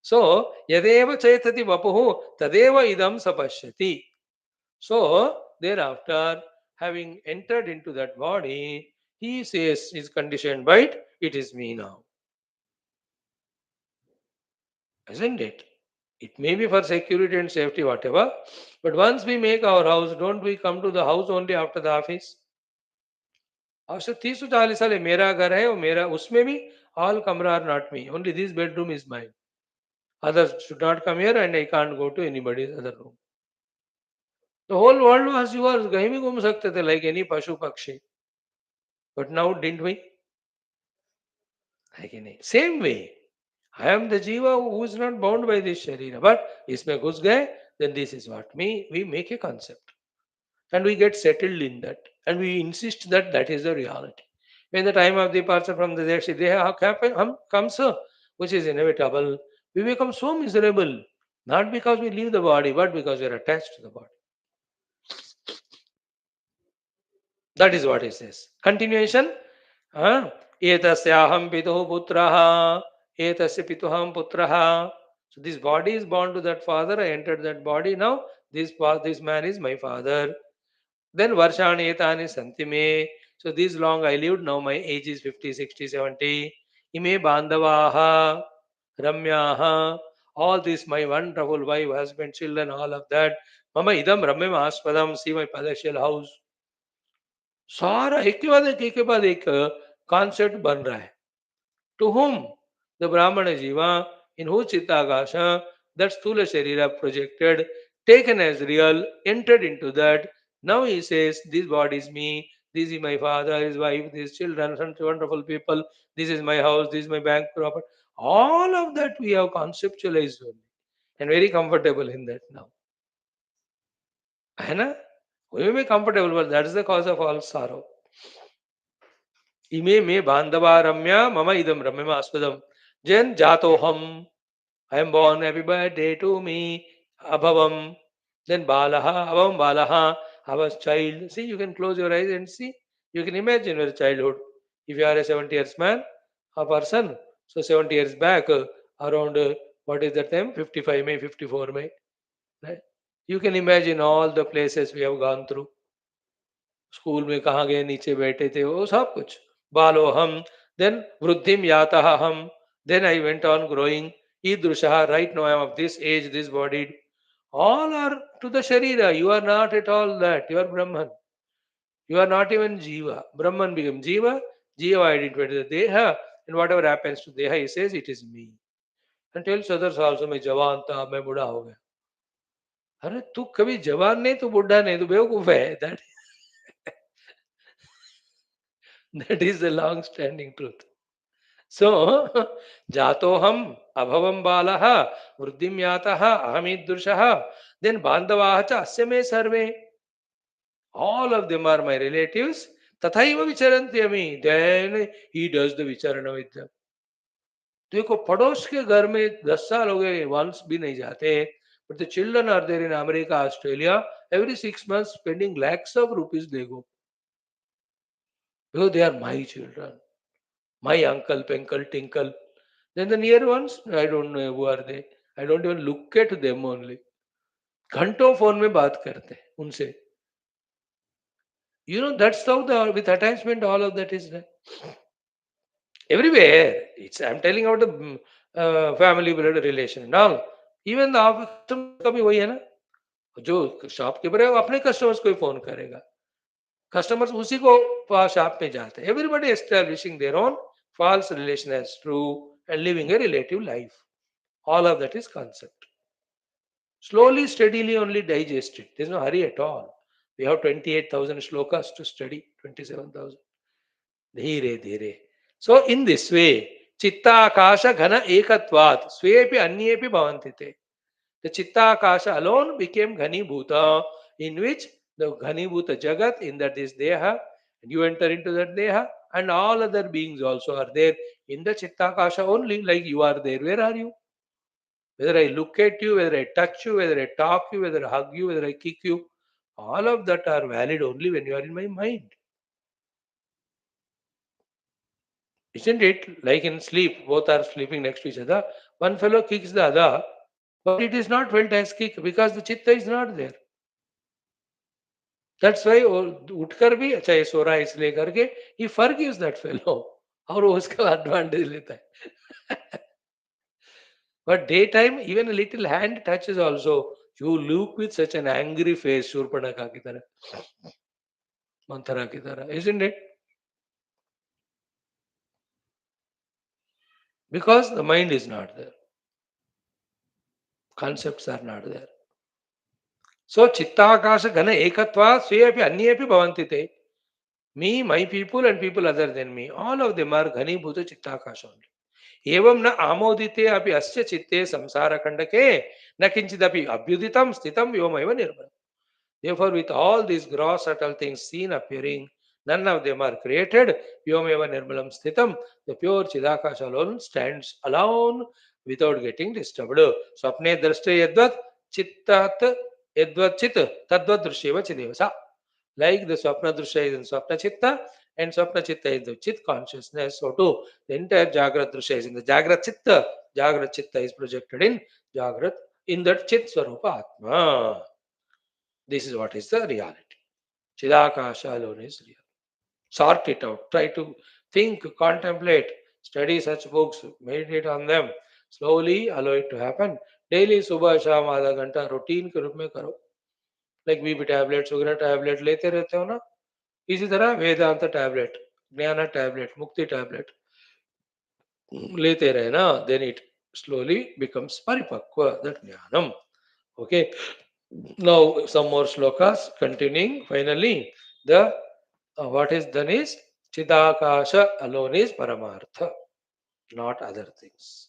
So यदेव चेतति वपुः तदेव इदं स पश्यति. So thereafter, having entered into that body, he says is conditioned by it. It is me now, isn't it? It may be for security and safety, whatever. But once we make our house, don't we come to the house only after the office? After 30-40 साल मेरा घर है और मेरा उसमें भी all कमरा are not me. Only this bedroom is mine. Others should not come here and I can't go to anybody's other room. The whole world was yours. कहीं भी घूम सकते थे like any पशु पक्षी. But now didn't we? है कि नहीं? Same way. I am the jiva who is not bound by this sharira. But इसमें घुस गए, then this is what we make a concept. And we get settled in that. And we insist that that is the reality. When the time of departure from the Deha comes, which is inevitable, we become so miserable. Not because we leave the body, but because we are attached to the body. That is what it says. Continuation. Etasyaham pituh putraha. Etasya pituham putraha. So this body is born to that father. I entered that body. Now this man is my father. Then varshani etani santime. So this long I lived. Now my age is 50, 60, 70. Ime bandavaha. Ramyaha. All this, my wonderful wife, husband, children, all of that. Mama idam ramya aspadam. See my palatial house. सारा एक के बाद एक concept बन रहा है. To whom? The Brahmana Jiva, in whose Chittagasha, that Sthula Sharira projected, taken as real, entered into that. Now he says, this body is me, this is my father, his wife, these children, such wonderful people, this is my house, this is my bank property. All of that we have conceptualized only, and very comfortable in that now. है ना? We may be comfortable, but that is the cause of all sorrow. इमे मे बांधवा रम्या मम idam रम्यम आस्पदम जन जातोहम. I am born, happy birthday to me. Abhavam. Then Balaha, Abhavam Balaha. I was child. See, you can close your eyes and see. You can imagine your childhood. If you are a 70 years man, a person, so 70 years back, around what is that time? 55 May, 54 May. Right? You can imagine all the places we have gone through. School में कहाँ गए, नीचे बैठे थे, वो सब कुछ. बालो हम. देन वृद्धिम यातः हम. Then I went on growing. ईदृशः. Right no I am of this age, this body. All are to the Sharira. You are not at all that. You are Brahman. You are not even Jiva. Brahman became Jiva. Jiva identified the Deha. And whatever happens to Deha, he says, it is me. And tells others also, मैं जवान था, मैं बूढ़ा हो गया. अरे तू कभी जवान नहीं, तू बूढ़ा नहीं, तू बेवकूफ है. That is the long standing truth. So, Jatoham, Abhavam Balaha, Vruddhim Yataha, Ahamidrushaha, then Bandavaha cha asya me sarve. All of them are my relatives. Tathaiva vicharanti ami. Then he does the vicharana with them. देखो पड़ोस के घर में 10 साल हो गए, once भी नहीं जाते. But the children are there in America, Australia. Every 6 months, spending lakhs of rupees they go. Because they are my children. My uncle, penkle, tinkle. Then the near ones, I don't know who are they. I don't even look at them only. घंटों phone में बात करते हैं उनसे. You know, that's how with attachment all of that is there. Everywhere. I'm telling about the family blood relation and all. Even the office customer का भी वही है ना. जो शॉपकीपर है वो अपने कस्टमर्स को ही फोन करेगा. कस्टमर्स उसी को शॉप में जाते हैं. Everybody establishing their own false relation as true and living a relative life. All of that is concept. Slowly, steadily only digest it. There's no hurry at all. We have 28,000 shlokas to study, 27,000. Dhire, dhire. So, in this way, chitta akasha ghana ekatvat, svepi anyepi bhavantite. The chitta akasha alone became ghani bhuta, in which the ghani bhuta jagat, in that is deha, and you enter into that deha, and all other beings also are there in the chitta akasha only, like you are there. Where are you? Whether I look at you, whether I touch you, whether I talk you, whether I hug you, whether I kick you, all of that are valid only when you are in my mind. Isn't it? Like in sleep, both are sleeping next to each other. One fellow kicks the other, but it is not felt as kick because the chitta is not there. That's why उठकर भी अच्छा ये सो रहा है इसलिए करके he forgives that fellow और वो उसका advantage लेता है. But daytime, even a little hand touches also. You look with such an angry face, Shurpanaka ki tarah, Manthara ki tarah, isn't it? Because the mind is not there. Concepts are not there. So Chittakasha Ghana Ekatva Sweapi Anyepi Bhavantite. Me, my people and people other than me, all of them are Ghani Bhuta Chittakasha only. एवं न आमोदिते अपि अस्य चित्ते संसारखंडके न किंचिदपि अभ्युदितं स्थितं व्योमैव निर्मलम्. Therefore, with all these gross subtle things seen appearing, none of them are created. Vyomeva nirmalam sthitam. The pure Chidakasha alone stands alone without getting disturbed. Swapne drashte yadvat chittat yadvat chit tadvat drishyeva chidevasa. Like the Swapna Drishya is in Swapna Chitta and Swapna Chitta is the Chit consciousness. So too, the entire Jagrat Drishya is in the Jagrat Chitta. Jagrat Chitta is projected in Jagrat in that Chit Swarupa Atma. This is what is the reality. Chidakasha alone is real. Sort it out. Try to think, contemplate, study such books, meditate on them. Slowly allow it to happen. Daily सुबह शाम आधा घंटा routine के रूप में करो. Like BP tablet sugar tablet लेते रहते हो ना, इसी तरह वेदांत टैबलेट, ज्ञान टैबलेट, मुक्ति टैबलेट लेते रहे ना, then it slowly becomes paripakva, that jnanam. Okay. Now some more slokas continuing. Finally, the what is done is Chidakasha alone is Paramartha, not other things.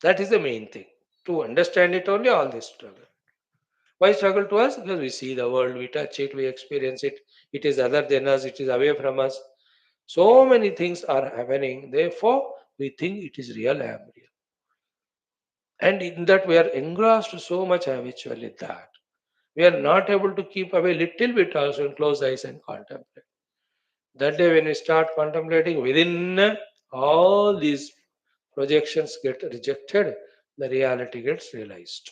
That is the main thing. To understand it only, all this struggle. Why struggle to us? Because we see the world, we touch it, we experience it. It is other than us, it is away from us. So many things are happening. Therefore, we think it is real, I am real. And in that we are engrossed so much habitually that we are not able to keep away little bit also and close eyes and contemplate. That day when we start contemplating, within all these projections get rejected, the reality gets realized.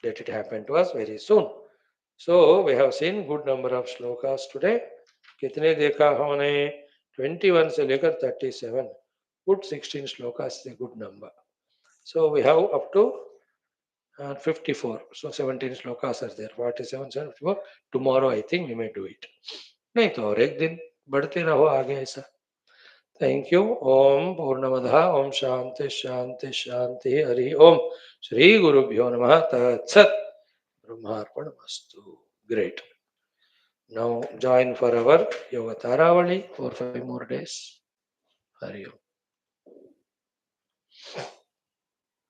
Let it happen to us very soon. So we have seen good number of shlokas today. कितने देखा हमने 21 से लेकर 37. Good 16 shlokas is a good number. So we have up to 54. So 17 shlokas are there. 47, 74. Tomorrow I think we may do it. नहीं तो और एक दिन बढ़ते रहो आगे ऐसा. Thank you. Om Purnamadaha Om Shanti Shanti Shanti Hari Om Shri Gurubhyo Namaha Tat Sat Brahmarpanamastu. Great. Now join for our Yoga Taravali for 5 more days. Hari Om.